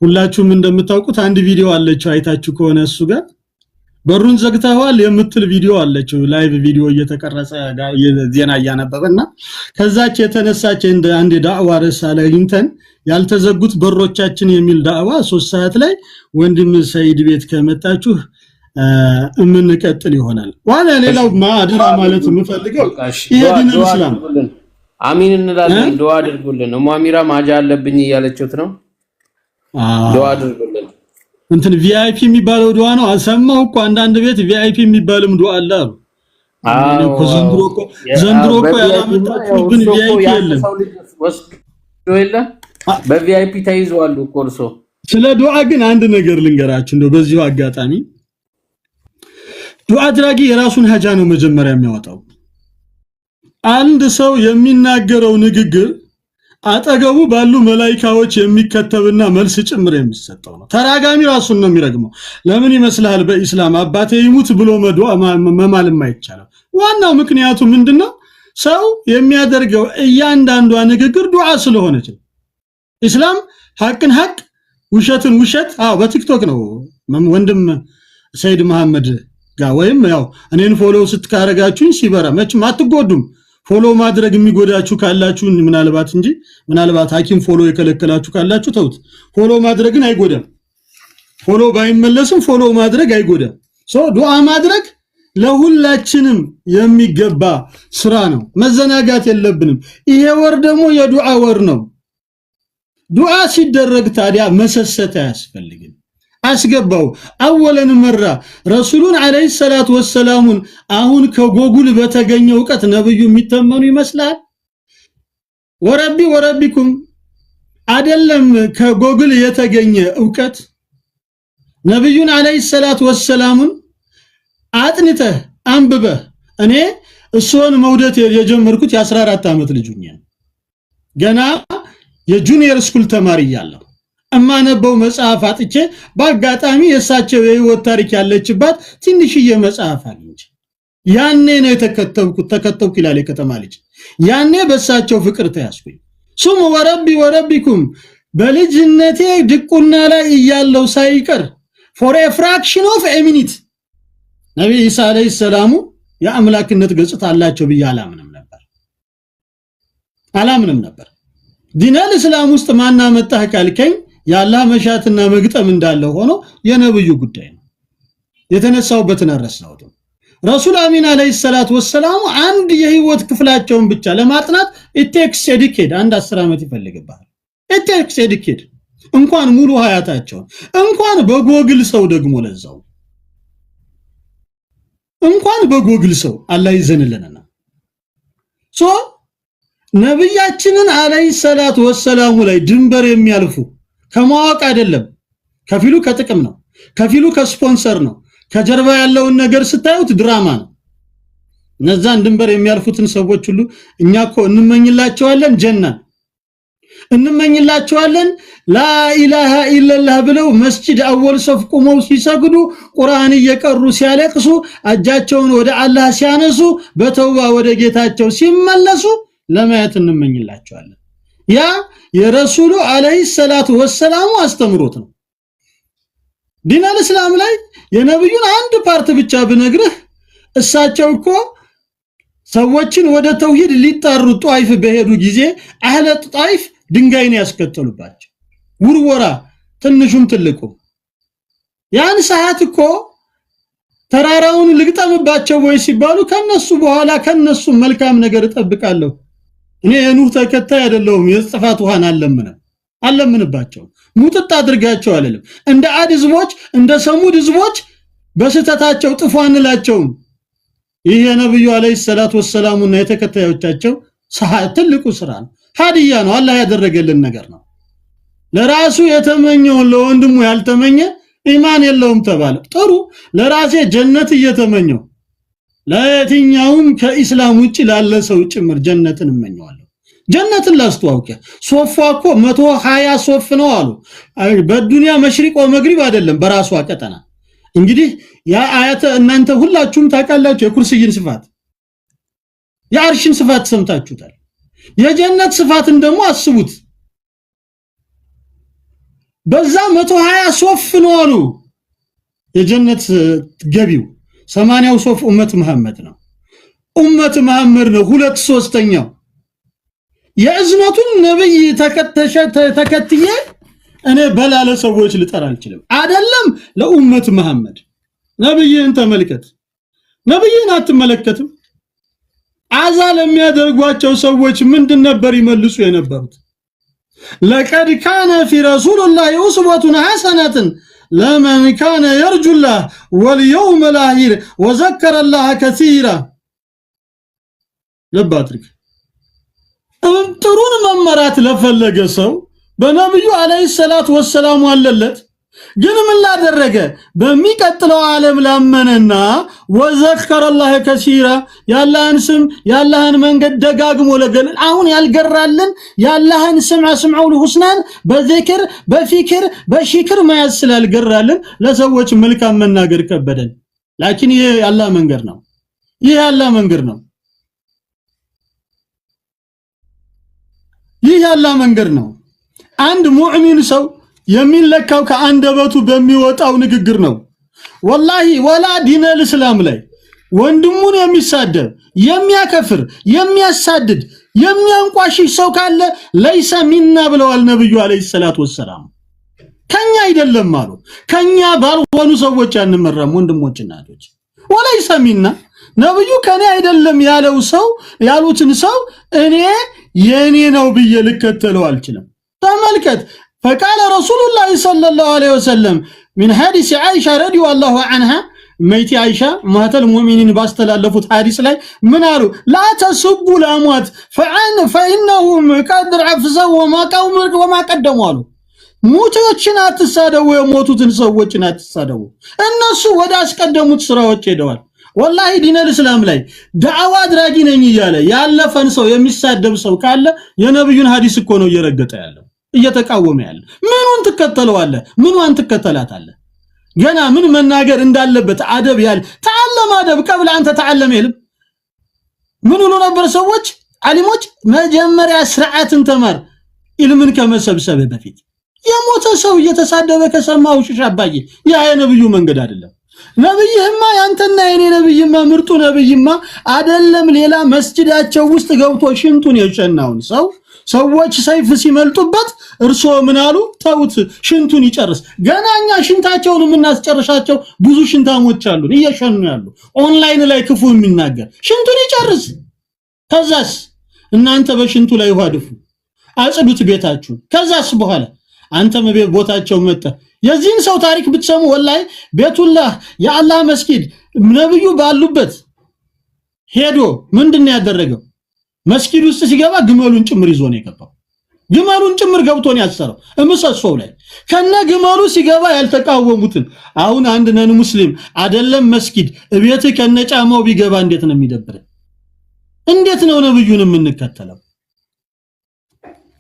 ሁላችሁም እንደምታውቁት አንድ ቪዲዮ አለችው አይታችሁ ከሆነ እሱ ጋር በሩን ዘግተዋል የምትል ቪዲዮ አለችው ላይቭ ቪዲዮ እየተቀረጸ ዜና እያነበበና ከዛች የተነሳች አንድ ዳዕዋ ረሳለ እንተን ያልተዘጉት በሮቻችን የሚል ዳዕዋ 3 ሰዓት ላይ ወንድም ሰይድ ቤት ከመጣችሁ እምንቀጥል ይሆናል ዋላ ሌላው ማድራ ማለት የምፈልገው ይሄ ዲን እስላም አሚን እንላለን ዱዓ አድርጉልን ሙአሚራ ማጃ አለብኝ ያለችሁት ነው ዱዓ አድርጉልን እንትን ቪአይፒ የሚባለው ዱዓ ነው አሰማው እኮ አንዳንድ ቤት ቪአይፒ የሚባልም ዱዓ አለ አዎ ዘንድሮ እኮ ያላመጣችሁብን ቪአይፒ የለም በቪአይፒ ተይዟል እኮ እርሶ ስለ ዱዓ ግን አንድ ነገር ልንገራችሁ እንደው በዚሁ አጋጣሚ ዱዓ አድራጊ የራሱን ሀጃ ነው መጀመሪያ የሚያወጣው አንድ ሰው የሚናገረው ንግግር አጠገቡ ባሉ መላእክቶች የሚከተብና መልስ ጭምር የሚሰጠው ነው ተራጋሚ ራሱን ነው የሚረግመው ለምን ይመስላል በእስላም አባቴ ይሙት ብሎ መማልም አይቻልም ዋናው ምክንያቱ ምንድነው ሰው የሚያደርገው እያንዳንዱ ንግግር ዱዓ ስለሆነች እስላም ሐቅን ሐቅ ውሸትን ውሸት በቲክቶክ ነው ወንድም ሰይድ መሐመድ ጋር ወይም ያው እኔን ፎሎ ስትካረጋችሁኝ ሲበራ መቼም አትጎዱም ፎሎ ማድረግ የሚጎዳችሁ ካላችሁ ምናልባት ሐኪም ፎሎ የከለከላችሁ ካላችሁ ተውት ፎሎ ማድረግን አይጎዳም ፎሎ ባይመለስም ፎሎ ማድረግ አይጎዳም ዱዓ ማድረግ ለሁላችንም የሚገባ ስራ ነው መዘናጋት የለብንም ይሄ ወር ደግሞ የዱዓ ወር ነው ዱዓ ሲደረግ ታዲያ መሰሰት አያስፈልግም አስገባው አወለን መራ ረሱሉን አለይሂ ሰላቱ ወሰላሙን አሁን ከጎጉል በተገኘው ዕውቀት ነብዩ የሚተመኑ ይመስላል ወረቢኩም አይደለም ከጎጉል የተገኘ ዕውቀት ነብዩን አለይሂ ሰላቱ ወሰላሙን አጥንተህ አንብበህ እኔ እሱን መውደት የጀመርኩት የ14 ዓመት ልጅ ነኝ ገና የጁኒየር ስኩል ተማሪ ያለው እማነበው መጽሐፍ አጥቼ በአጋጣሚ የሳቸው የህይወት ታሪክ ያለችባት ትንሽዬ መጽሐፍ አለች ያኔ ነው ተከተብኩ ይላል ከተማ ልጅ ያኔ በሳቸው ፍቅር ተያዝኩኝ ሱሙ ወረቢኩም በልጅነቴ ድቁና ላይ ያለው ሳይቀር for a fraction of a minute ነብይ ኢሳ አለይሂ ሰላሙ የአምላክነት ገጽታ አላቸው ብዬ አላምንም ነበር ዲነል እስላም ውስጥ ማና መጣህ ካልከኝ ያላህ መሻትና መግጠም እንዳለው ሆኖ የነብዩ ጉዳይ ነው የተነሳውበትን አረሳውት ረሱል አሚን አለይሂ ሰላቱ ወሰላሙ አንድ የህይወት ክፍላቸውን ብቻ ለማጥናት it takes a decade አንድ 10 ዓመት ይፈልግባል it takes a decade እንኳን ሙሉ ሀያታቸው እንኳን በጎግል ሰው ደግሞ ለዛው እንኳን በጎግል ሰው አላህ ይዘንልንና ነብያችንን አለይሂ ሰላቱ ወሰላሙ ላይ ድንበር የሚያልፉ ከማወቅ አይደለም ከፊሉ ከጥቅም ነው ከፊሉ ከስፖንሰር ነው ከጀርባ ያለውን ነገር ስታዩት ድራማ ነው እነዛን ድንበር የሚያልፉትን ሰዎች ሁሉ እኛኮ እንመኝላቸዋለን ጀናን እንመኝላቸዋለን ላኢላሃ ኢላላህ ብለው መስጂድ አወል ሶፍ ቆመው ሲሰግዱ ቁርአን እየቀሩ ሲያለቅሱ እጃቸውን ወደ አላህ ሲያነሱ በተውባ ወደ ጌታቸው ሲመለሱ ለማየት እንመኝላቸዋለን ያ የረሱሉ አለይሂ ሰላቱ ወሰላሙ አስተምሮት ነው ዲነል እስላም ላይ የነብዩን አንድ ፓርት ብቻ ብነግርህ እሳቸው እኮ ሰዎችን ወደ ተውሂድ ሊጣሩ ጧይፍ በሄዱ ጊዜ አህለ ጧይፍ ድንጋይን ያስከተሉባቸው ውርወራ ትንሹም ትልቁ ያን ሰዓት እኮ ተራራውን ልግጠምባቸው ወይ ሲባሉ ከነሱ በኋላ ከነሱ መልካም ነገር ተጠብቃለሁ እኔ የኑህ ተከታይ አይደለሁም የጽፋት ውሃን አለምንባቸው ሙጥጥ አድርጋቸው አይደለም እንደ አድ ህዝቦች እንደ ሰሙድ ህዝቦች በስተታቸው ጥፋንላቸው ይሄ ነብዩ አለይሂ ሰላቱ ወሰላሙና የተከታዮቻቸው ትልቁ ስራ ነው ሀዲያ ነው አላህ ያደረገልን ነገር ነው ለራሱ የተመኘው ለወንድሙ ያልተመኘ ኢማን የለውም ተባለ ጥሩ ለራሴ ጀነት እየተመኘው ለየትኛውም ከኢስላም ውጪ ላለ ሰው ጭምር ጀነትን እመኘዋለሁ ጀነትን ላስተዋውቀ ሶፋኮ 120 ሶፍ ነው አሉ በዱንያ መሽሪቅ ወመግሪብ አይደለም በራሱ አቀጠና እንግዲህ ያ አያተ እናንተ ሁላችሁም ታውቃላችሁ የኩርሲይን ስፋት የአርሽን ስፋት ሰምታችሁታል የጀነት ስፋትን ደግሞ አስቡት። በዛ 120 ሶፍ ነው አሉ የጀነት ገቢው 80 ሶፍ ኡመት መሐመድ ነው። ኡመት መሐመድ ነው 2/3 የእዝነቱን ነብይ ተከትዬ እኔ በላለ ሰዎች ልጠራ አልችልም። አይደለም ለኡመት መሐመድ ነብይን ተመልከት። ነብይን አትመለከትም? አዛ ለሚያደርጓቸው ሰዎች ምንድን ነበር ይመልሱ የነበሩት? لقد كان في رسول الله أسوة حسنة لمن كان يرجو الله واليوم الآخر وذكر الله كثيرا لباترك ጥሩን መመራት ለፈለገ ሰው በነብዩ አለይሂ ሰላቱ ወሰላሙ አለለት ግን ምን ላደረገ በሚቀጥለው ዓለም ላመነና ወዘከረ الله كثيرا ያላህን ስም ያላህን መንገድ ደጋግሞ ለገል አሁን ያልገራልን ያላህን ስም አስማኡል ሁስናን በዚክር በፊክር በሽክር ማያዝ ስላልገራልን ለሰዎች መልካም መናገር ከበደን። ላኪን ይሄ ያላህ መንገድ ነው። ይሄ ያላህ መንገድ ነው። ይህ ያላህ መንገድ ነው። አንድ ሙእሚን ሰው የሚለካው ከአንደበቱ በሚወጣው ንግግር ነው። ወላሂ ወላ ዲነል እስላም ላይ ወንድሙን የሚሳደብ የሚያከፍር የሚያሳድድ የሚያንቋሽሽ ሰው ካለ ለይሰ ሚና ብለዋል ነብዩ አለይሂ ሰላቱ ወሰላም። ከኛ አይደለም አሉ። ከኛ ባልሆኑ ሰዎች አንመራም ወንድሞች እናቶች። ወለይሰ ሚና ነብዩ ከኔ አይደለም ያለው ሰው ያሉትን ሰው እኔ የኔ ነው ብዬ ልከተለው አልችልም። ተመልከት فقال رسول الله صلى الله عليه وسلم من حديث عائشة رضي الله عنها ميتي عائشة مهات المؤمنين باستلالفوت حديث ላይ ምን አሉ لا تسبوا الاموات فانهم قد عفزوا وما قدموا አሉ ሙቶችን አትሳደቡ የሞቱትን ሰዎችን አትሳደቡ እነሱ ወደ አስቀደሙት ስራዎች ሄደዋል። ወላሂ ዲነል እስላም ላይ ዳዕዋ አድራጊ ነኝ እያለ ያለፈን ሰው የሚሳደብ ሰው ካለ የነብዩን ሐዲስ እኮ ነው እየረገጠ ያለው እየተቃወመ ያለው። ምኑን ትከተለዋለህ? ምኑን ትከተላታለህ? ገና ምን መናገር እንዳለበት አደብ ያለ ተዓለም አደብ ቀብለ አንተ ተዓለም ይልም ምን ሆኖ ነበር ሰዎች ዓሊሞች መጀመሪያ ስርዓትን ተማር ኢልምን ከመሰብሰብ በፊት የሞተ ሰው እየተሳደበ ከሰማው ሽሻባዬ ያ የነብዩ መንገድ አይደለም። ነብይህማ ያንተና የኔ ነብይማ ምርጡ ነብይማ አይደለም ሌላ መስጂዳቸው ውስጥ ገብቶ ሽንቱን የሸናውን ሰው ሰዎች ሰይፍ ሲመልጡበት እርሶ ምን አሉ? ተውት ሽንቱን ይጨርስ። ገናኛ ሽንታቸውን የምናስጨርሻቸው ብዙ ሽንታሞች አሉ እየሸኑ ያሉ ኦንላይን ላይ ክፉ የሚናገር ሽንቱን ይጨርስ። ከዛስ እናንተ በሽንቱ ላይ ዋድፉ አጽዱት ቤታችሁ። ከዛስ በኋላ አንተ መቤት ቦታቸው መጣ የዚህን ሰው ታሪክ ብትሰሙ ወላሂ ቤቱላህ የአላህ መስጊድ ነብዩ ባሉበት ሄዶ ምንድነው ያደረገው? መስጊድ ውስጥ ሲገባ ግመሉን ጭምር ይዞ ነው የገባው። ግመሉን ጭምር ገብቶ ነው ያሰረው እምሰሶው ላይ ከነ ግመሉ ሲገባ ያልተቃወሙትን። አሁን አንድ ነን ሙስሊም አይደለም መስጊድ እቤት ከነጫማው ቢገባ እንዴት ነው የሚደብረን? እንዴት ነው ነብዩን የምንከተለው?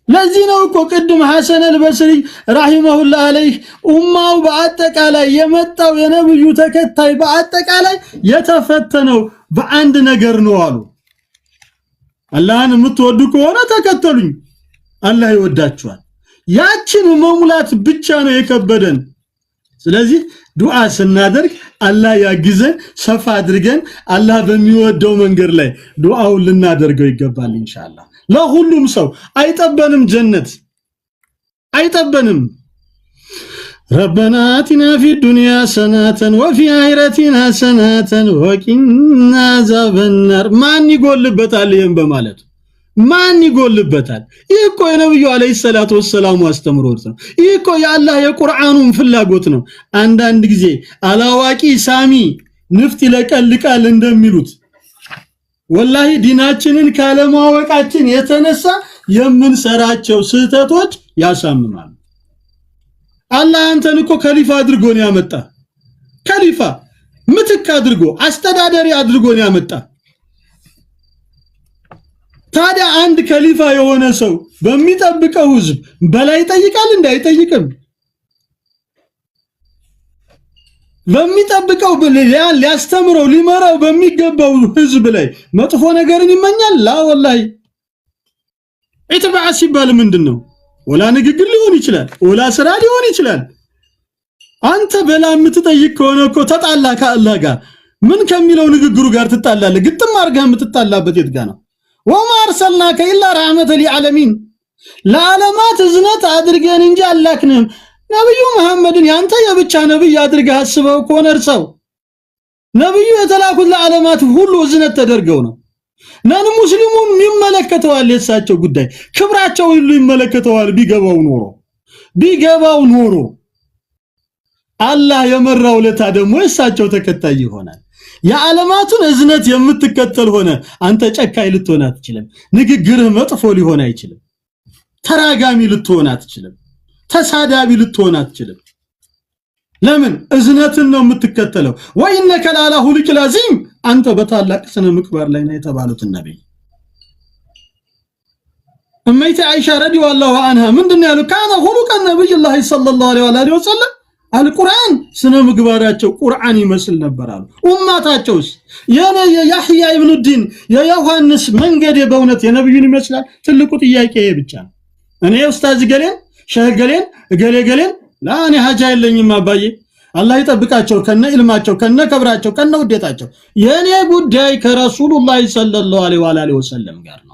ለዚህ ነው እኮ ቅድም ሐሰን አልበስሪ ረሂመሁላህ አለይህ ኡማው በአጠቃላይ የመጣው የነብዩ ተከታይ በአጠቃላይ የተፈተነው በአንድ ነገር ነው አሉ። አላህን የምትወዱ ከሆነ ተከተሉኝ አላህ ይወዳችኋል። ያችን መሙላት ብቻ ነው የከበደን። ስለዚህ ዱዓ ስናደርግ አላህ ያግዘን ሰፋ አድርገን አላህ በሚወደው መንገድ ላይ ዱዓውን ልናደርገው ይገባል ኢንሻአላህ። ለሁሉም ሰው አይጠበንም ጀነት አይጠበንም። ربنا آتنا في الدنيا حسنة وفي آخرتنا حسنة وقنا عذاب النار ማን ይጎልበታል? ይሄን በማለት ማን ይጎልበታል? ይሄ እኮ የነብዩ አለይሂ ሰላቱ ወሰላሙ አስተምሮት ነው። ይሄ እኮ የአላህ የቁርአኑን ፍላጎት ነው። አንዳንድ ጊዜ አላዋቂ ሳሚ ንፍት ይለቀልቃል እንደሚሉት ወላሂ ዲናችንን ካለማወቃችን የተነሳ የምንሰራቸው ስህተቶች ያሳምማሉ። አላህ አንተን እኮ ከሊፋ አድርጎ ነው ያመጣ። ከሊፋ ምትክ አድርጎ አስተዳዳሪ አድርጎ ነው ያመጣ። ታዲያ አንድ ከሊፋ የሆነ ሰው በሚጠብቀው ህዝብ በላይ ይጠይቃል እንዳይጠይቅም? በሚጠብቀው ሊያስተምረው ሊመራው በሚገባው ህዝብ ላይ መጥፎ ነገርን ይመኛል? ላ ወላሂ ኢትባዕ ሲባል ምንድነው? ወላ ንግግር ሊሆን ይችላል፣ ወላ ስራ ሊሆን ይችላል። አንተ በላ የምትጠይቅ ከሆነ እኮ ተጣላ ከአላህ ጋር ምን ከሚለው ንግግሩ ጋር ትጣላለህ? ግጥም አድርገህ የምትጣላበት የት ጋር ነው? ወማ አርሰልናከ ኢላ ረሕመተ ሊልዓለሚን ለዓለማት እዝነት አድርገን እንጂ አላክንም። ነብዩ መሐመድን ያንተ የብቻ ነብይ አድርገህ አስበው ከሆነ እርሰው። ነብዩ የተላኩት ለዓለማት ሁሉ እዝነት ተደርገው ነው። ነን ሙስሊሙን ይመለከተዋል፣ የሳቸው ጉዳይ ክብራቸው ሁሉ ይመለከተዋል። ቢገባው ኖሮ አላህ የመራው ለታ ደግሞ የሳቸው ተከታይ ይሆናል። የዓለማቱን እዝነት የምትከተል ሆነ አንተ ጨካኝ ልትሆን አትችልም። ንግግርህ መጥፎ ሊሆን አይችልም። ተራጋሚ ልትሆን አትችልም። ተሳዳቢ ልትሆን አትችልም። ለምን? እዝነትን ነው የምትከተለው። ወኢነከ ለዓላ ሁሉቂል ዐዚም አንተ በታላቅ ስነ ምግባር ላይ ነው የተባሉት ነብይ። እመይተ አይሻ ረዲየላሁ ዐንሃ ምንድነው ያሉት? ካነ ሁሉቀ ነብዩላህ ሰለላሁ ዐለይሂ ወሰለም አልቁርአን ስነ ምግባራቸው ቁርአን ይመስል ነበር አሉ። ኡማታቸውስ የያህያ ኢብኑ ዲን የዮሐንስ መንገድ በእውነት የነብዩን ይመስላል? ትልቁ ጥያቄ ይሄ ብቻ ነው። እኔ ኡስታዝ ገሌን ሸህ ገሌን ገሌን ላኔ ሀጃ የለኝም አባዬ፣ አላህ ይጠብቃቸው ከነ ኢልማቸው ከነ ከብራቸው ከነ ውዴታቸው። የኔ ጉዳይ ከረሱሉላህ ሰለላሁ ዐለይሂ ወሰለም ጋር ነው።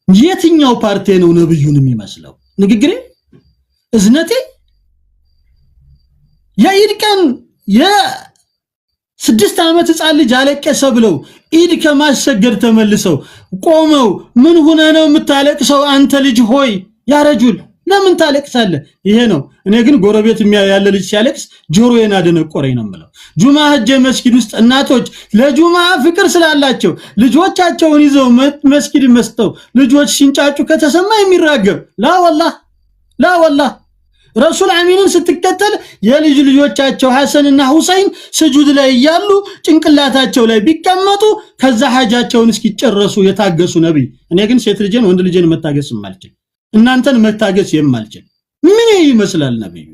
የትኛው ፓርቲ ነው ነብዩን የሚመስለው? ንግግሬ፣ እዝነቴ የኢድ ቀን የ6 ዓመት ህፃን ልጅ አለቀሰ ብለው ኢድ ከማሰገድ ተመልሰው ቆመው ምን ሆነ ነው የምታለቅሰው አንተ ልጅ ሆይ ያረጁል ለምን ታለቅሳለህ? ይሄ ነው። እኔ ግን ጎረቤት ያለ ልጅ ሲያለቅስ ጆሮዬን አደነቆረኝ ነው የምለው። ጁማ ሄጄ መስጊድ ውስጥ እናቶች ለጁማ ፍቅር ስላላቸው ልጆቻቸውን ይዘው መስጊድ መስጠው ልጆች ሲንጫጩ ከተሰማ የሚራገብ ላ ወላህ ረሱል አሚንን ስትከተል የልጅ ልጆቻቸው ሐሰንና ሁሰይን ስጁድ ላይ ያሉ ጭንቅላታቸው ላይ ቢቀመጡ ከዛ ሐጃቸውን እስኪጨረሱ የታገሱ ነብይ። እኔ ግን ሴት ልጅን ወንድ ልጅን መታገስ ማልችል እናንተን መታገስ የማልችል ምን ይመስላል ነብዩ?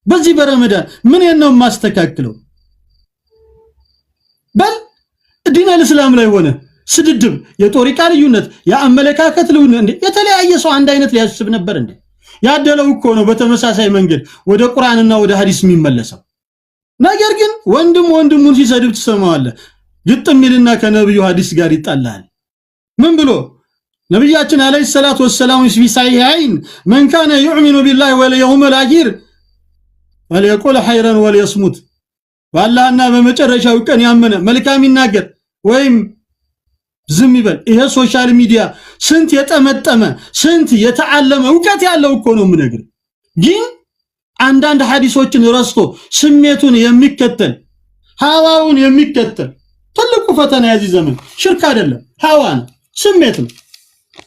በዚህ በረመዳን ምን ነው ማስተካክለው? በል ዲን አልእስላም ላይ ሆነ ስድድብ፣ የጦሪቃ ልዩነት፣ የአመለካከት ልዩነት የተለያየ ሰው አንድ አይነት ሊያስብ ነበር እንዴ? ያደለው እኮ ነው በተመሳሳይ መንገድ ወደ ቁርአንና ወደ ሐዲስ የሚመለሰው። ነገር ግን ወንድሙን ሲሰድብ ትሰማዋለህ። ግጥም ይልና ከነብዩ ሐዲስ ጋር ይጣላል። ምን ብሎ ነብያችን አለይሂ ሰላቱ ወሰላሙ ፊሳይሃይን መን ካነ يؤمن بالله واليوم الآخر فليقل خيرا وليصمت በአላህና በመጨረሻው ቀን ያመነ መልካም ይናገር ወይም ዝም ይበል። ይሄ ሶሻል ሚዲያ ስንት የጠመጠመ ስንት የተዓለመ ዕውቀት ያለው እኮ ነው የምነግር። ግን አንዳንድ ሐዲሶችን ረስቶ ስሜቱን የሚከተል ሐዋውን የሚከተል ትልቁ ፈተና የዚህ ዘመን ሽርክ አይደለም፣ ሐዋ ነው፣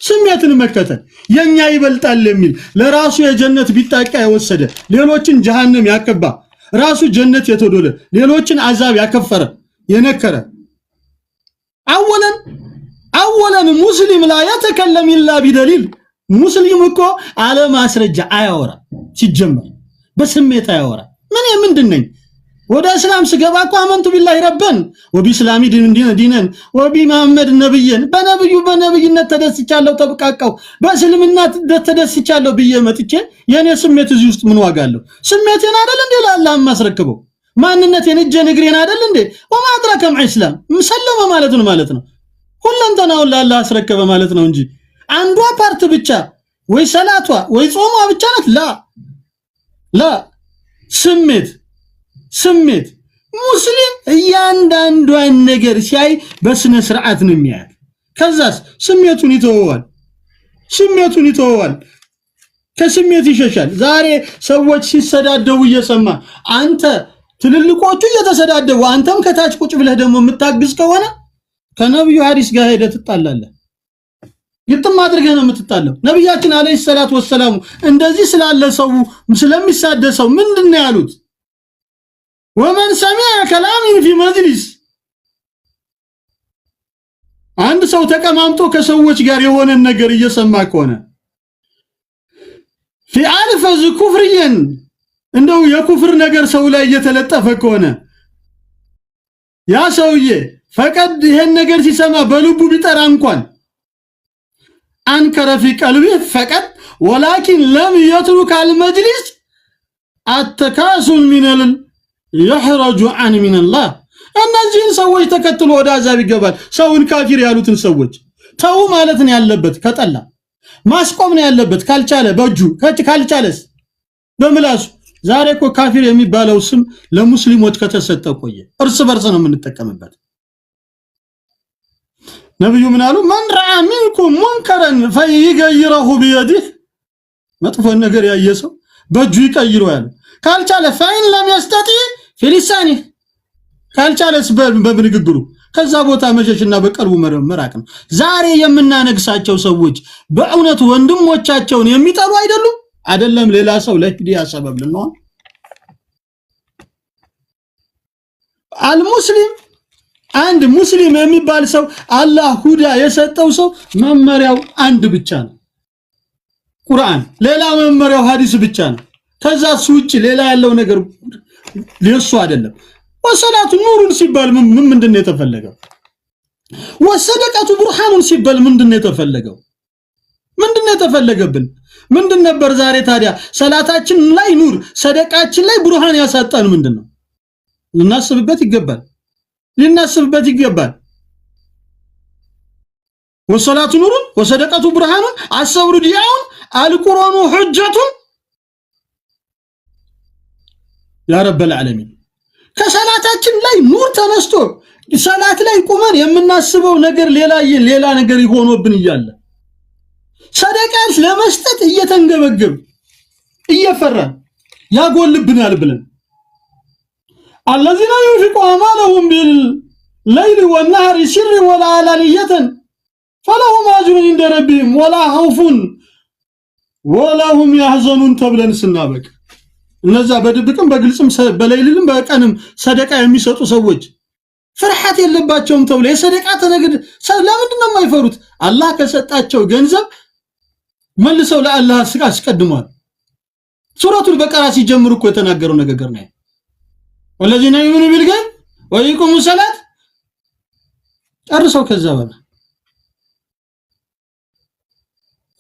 ስሜትን መከተል የኛ ይበልጣል የሚል ለራሱ የጀነት ቢጣቃ የወሰደ ሌሎችን ጀሃነም ያከባ ራሱ ጀነት የተዶለ ሌሎችን አዛብ ያከፈረ የነከረ አወለን ሙስሊም ላ يتكلم الا بدليل ሙስሊም እኮ አለ ማስረጃ አያወራ። ሲጀመር በስሜት አያወራ። ምንድነኝ ወደ እስላም ስገባ እኮ አመንቱ ቢላሂ ረበን ወቢስላሚ ዲነን ወቢመሐመድ ነብይን በነብይነት ተደስቻለሁ ተብቃቀው በእስልምና ተደስቻለሁ ብዬ መጥቼ የኔ ስሜት እዚህ ውስጥ ምን ዋጋ አለው? ስሜቴን አይደል እንዴ ለአላህ ማስረክበው? ማንነቴን እጄ ንግሬን አይደል እንዴ? ወማድረከም እስላም ሰለመ ማለት ነው። ሁለንተናው ለአላህ አስረከበ ማለት ነው እንጂ አንዷ ፓርት ብቻ ወይ ሰላቷ ወይ ጾሟ ብቻ ናት። ላ ስሜት ሙስሊም እያንዳንዷን ነገር ሲያይ በስነ ስርዓት ነው የሚያይ። ከዛስ ስሜቱን ይተወዋል፣ ከስሜት ይሸሻል። ዛሬ ሰዎች ሲሰዳደቡ እየሰማ አንተ ትልልቆቹ እየተሰዳደቡ አንተም ከታች ቁጭ ብለህ ደግሞ የምታግዝ ከሆነ ከነብዩ ሐዲስ ጋር ሄደህ ትጣላለህ። ግጥም አድርገህ ነው የምትጣለው። ነብያችን አለይሂ ሰላቱ ወሰላሙ እንደዚህ ስላለ ሰው ስለሚሳደሰው ምንድነው ያሉት? ወመን ሰሚዐ ከላሚን ፊ መጅሊስ አንድ ሰው ተቀማምጦ ከሰዎች ጋር የሆነ ነገር እየሰማ ከሆነ ፊ አልፈዝ ኩፍርየን እንደው የኩፍር ነገር ሰው ላይ እየተለጠፈ ከሆነ ያ ሰውዬ ፈቀድ ይሄን ነገር ሲሰማ በልቡ ቢጠራ እንኳን أنكر في قلبه فقط ولكن لم يترك المجلس التكاسل من يحرج عن من الله እነዚህን ሰዎች ተከትሎ ወደ አዛብ ይገባል ሰውን ካፊር ያሉትን ሰዎች ተው ማለት ነው ያለበት ከጠላ ማስቆም ነው ያለበት ካልቻለ በእጁ ካልቻለስ በምላሱ ዛሬ እኮ ካፊር የሚባለው ስም ለሙስሊሞች ከተሰጠ ቆየ እርስ በርስ ነው የምንጠቀምበት ነብዩ ምን አሉ ማን ረአ منكم منكرا فيغيره بيده መጥፎ ነገር ያየሰው በእጁ ይቀይረው ያለ ካልቻለ فإن لم يستطيع في لسانه ካልቻለስ በንግግሩ ከዛ ቦታ መሸሽና በቀልቡ መራቅ ነው ዛሬ የምናነግሳቸው ሰዎች በእውነት ወንድሞቻቸውን የሚጠሉ አይደለም ሌላ ሰው ለሂዳያ ሰበብ ነው አልሙስሊም አንድ ሙስሊም የሚባል ሰው አላህ ሁዳ የሰጠው ሰው መመሪያው አንድ ብቻ ነው ቁርአን ሌላ መመሪያው ሐዲስ ብቻ ነው ከዛ ሱጭ ሌላ ያለው ነገር ለሱ አይደለም ወሰላቱ ኑሩን ሲባል ምንድነው የተፈለገው ወሰደቀቱ ቡርሃኑን ሲባል ምንድነው የተፈለገው ምንድነው የተፈለገብን ምንድን ነበር ዛሬ ታዲያ ሰላታችን ላይ ኑር ሰደቃችን ላይ ቡርሃን ያሳጣን ምንድነው ልናስብበት ይገባል ወሰላቱ ኑሩን ወሰደቀቱ ቡርሃኑን አሰብሩ ዲያውን አልቁርአኑ ሁጀቱን ያ ረበል ዓለሚን ከሰላታችን ላይ ኑር ተነስቶ ሰላት ላይ ቁመን የምናስበው ነገር ሌላ ነገር ይሆኖብን ይያለ ሰደቃስ ለመስጠት እየተንገበገብ እየፈራ ያጎልብናል ብለን الذين ينفقون أموالهم بالليل والنهار سرا وعلانية فلهم أجر عند ربهم ولا خوف ولا هم يحزنون ተብለን ስናበቅ እነዛ በድብቅም በግልጽም በሌሊልም በቀንም ሰደቃ የሚሰጡ ሰዎች ፍርሃት የለባቸውም ተብሎ የሰደቃ ተነግድ ለምንድን ነው የማይፈሩት አላህ ከሰጣቸው ገንዘብ መልሰው ለአላህ አስቀድሟል ሱረቱል በቀራ ሲጀምሩ እኮ የተናገረው ነገር ነው ወለዚነ ይኡሚኑ ቢልገይብ ወይቁሙ ሰላት ጨርሰው ከዛ በኋላ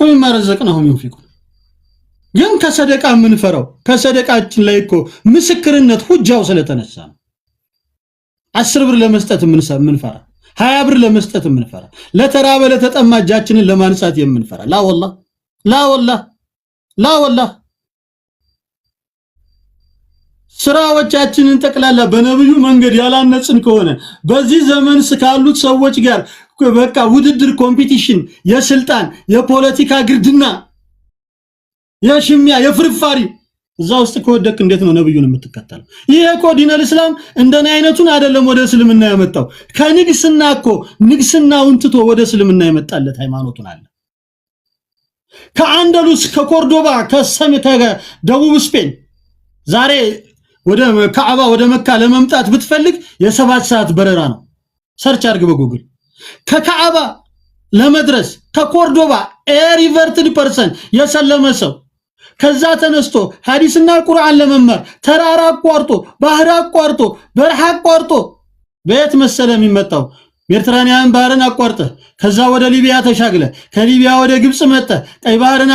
ወይማ ረዘቅናሁም ይንፊቁን ግን ከሰደቃ ምንፈራው ከሰደቃችን ላይ እኮ ምስክርነት ሁጃው ስለተነሳ 10 ብር ለመስጠት ምንፈራ 20 ብር ለመስጠት ምንፈራ ለተራበ ለተጠማ እጃችንን ለማንሳት የምንፈራ ላ ወላሂ ስራዎቻችንን ተቀላላ በነብዩ መንገድ ያላነጽን ከሆነ በዚህ ዘመን ስካሉት ሰዎች ጋር በቃ ውድድር ኮምፒቲሽን የስልጣን የፖለቲካ ግርድና የሽሚያ የፍርፋሪ እዛ ውስጥ ከወደክ እንዴት ነው ነብዩን የምትከተለው ይሄ እኮ ዲነል እስላም እንደኔ አይነቱን አይደለም ወደ እስልምና ያመጣው ከንግስና እኮ ንግስናውን ትቶ ወደ እስልምና የመጣለት ሃይማኖቱን አለ ከአንደሉስ ከኮርዶባ ከሰሜታ ደቡብ ስፔን ዛሬ ወደ ካዕባ ወደ መካ ለመምጣት ብትፈልግ የ7 ሰዓት በረራ ነው ሰርች አድርግ በጉግል ከካዕባ ለመድረስ ከኮርዶባ ኤሪቨርትድ ፐርሰን የሰለመ ሰው ከዛ ተነስቶ ሐዲስና ቁርአን ለመማር ተራራ አቋርጦ ባህር አቋርጦ በረሃ አቋርጦ በየት መሰለ የሚመጣው ሜዲትራኒያን ባህርን አቋርጠ ከዛ ወደ ሊቢያ ተሻግለ ከሊቢያ ወደ ግብጽ መጣ ቀይ ባህርን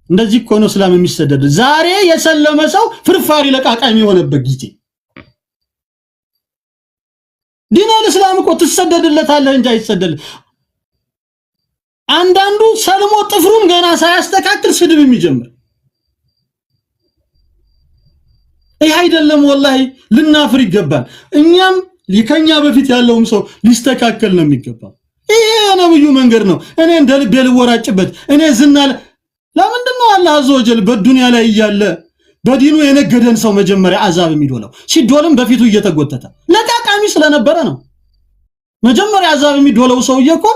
እንደዚህ እኮ ነው እስላም የሚሰደድ ዛሬ የሰለመ ሰው ፍርፋሪ ለቃቃሚ የሆነበት ጊዜ ዲነል እስላም እኮ ተሰደድለታለህ እንጂ አይሰደድ አንዳንዱ ሰልሞ ጥፍሩን ገና ሳያስተካክል ስድብ የሚጀምር ይሄ አይደለም ወላሂ ልናፍር ይገባል እኛም ሊከኛ በፊት ያለውም ሰው ሊስተካከል ነው የሚገባው ይሄ ነብዩ መንገድ ነው እኔ እንደልብ ልወራጭበት እኔ ዝናል ለምንድነው አላህ አዘወጀል በዱንያ ላይ ያለ በዲኑ የነገደን ሰው መጀመሪያ አዛብ የሚዶለው ሲዶልም በፊቱ እየተጎተተ ለቃቃሚ ስለነበረ ነው መጀመሪያ አዛብ የሚዶለው ሰውዬ እኮ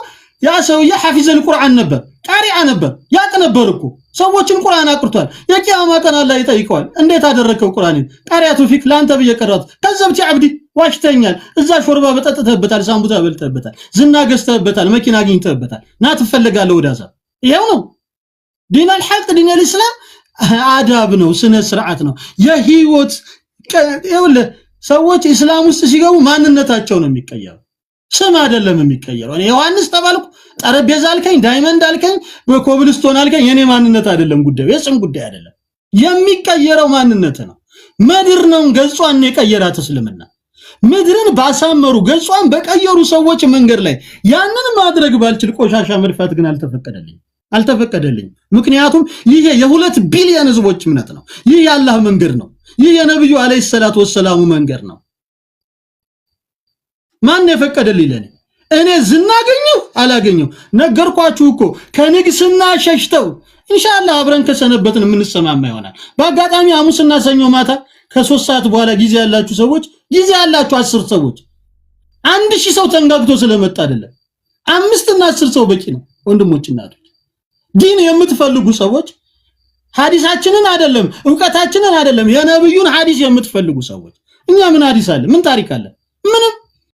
ያ ሰውዬ ሐፊዘል ቁርአን ነበር ቃሪዓ ነበር ያቅ ነበር እኮ ሰዎችን ቁርአን አቅርቷል የቂያማ ቀን አላህ ይጠይቀዋል እንዴት አደረከው ቁርአንን ቃሪያቱ ፊክ ላንተ በየቀራት ከዘብቲ አብዲ ዋሽተኛል እዛ ሾርባ በጠጥተህበታል ሳምቡታ በልተህበታል ዝና ገዝተህበታል መኪና አግኝተህበታል ና ትፈልጋለህ ወዳዛ ይሄው ነው ዲነል ሐቅ ዲነል እስላም አዳብ ነው ስነ ስርዓት ነው የህይወት ይኸውልህ ሰዎች እስላም ውስጥ ሲገቡ ማንነታቸው ነው የሚቀየረው ስም አይደለም የሚቀየረው እኔ ዮሐንስ ተባልኩ ጠረጴዛ አልከኝ ዳይመንድ አልከኝ በኮብልስቶን አልከኝ የኔ ማንነት አይደለም ጉዳዩ የስም ጉዳይ አይደለም የሚቀየረው ማንነት ነው ምድር ነው ገጿን የቀየራት እስልምና ምድርን ባሳመሩ ገጿን በቀየሩ ሰዎች መንገድ ላይ ያንን ማድረግ ባልችል ቆሻሻ መድፋት ግን አልተፈቀደልኝ ምክንያቱም ይሄ የ2 ቢሊዮን ህዝቦች እምነት ነው ይሄ የአላህ መንገድ ነው ይሄ የነብዩ አለይሂ ሰላቱ ወሰላሙ መንገድ ነው ማን የፈቀደልኝ ለኔ እኔ ዝናገኘው አላገኘው ነገርኳችሁ እኮ ከንግስና ሸሽተው ኢንሻአላህ አብረን ከሰነበትን የምንሰማማ ይሆናል በአጋጣሚ ሐሙስና ሰኞ ማታ ከ3 ሰዓት በኋላ ጊዜ ያላችሁ ሰዎች ጊዜ ያላችሁ 10 ሰዎች 1000 ሰው ተንጋግቶ ስለመጣ አይደለም 5 እና 10 ሰው በቂ ነው ወንድሞችና ዲን የምትፈልጉ ሰዎች ሐዲሳችንን አይደለም ዕውቀታችንን አይደለም የነብዩን ሐዲስ የምትፈልጉ ሰዎች እኛ ምን ሐዲስ አለ ምን ታሪክ አለ ምንም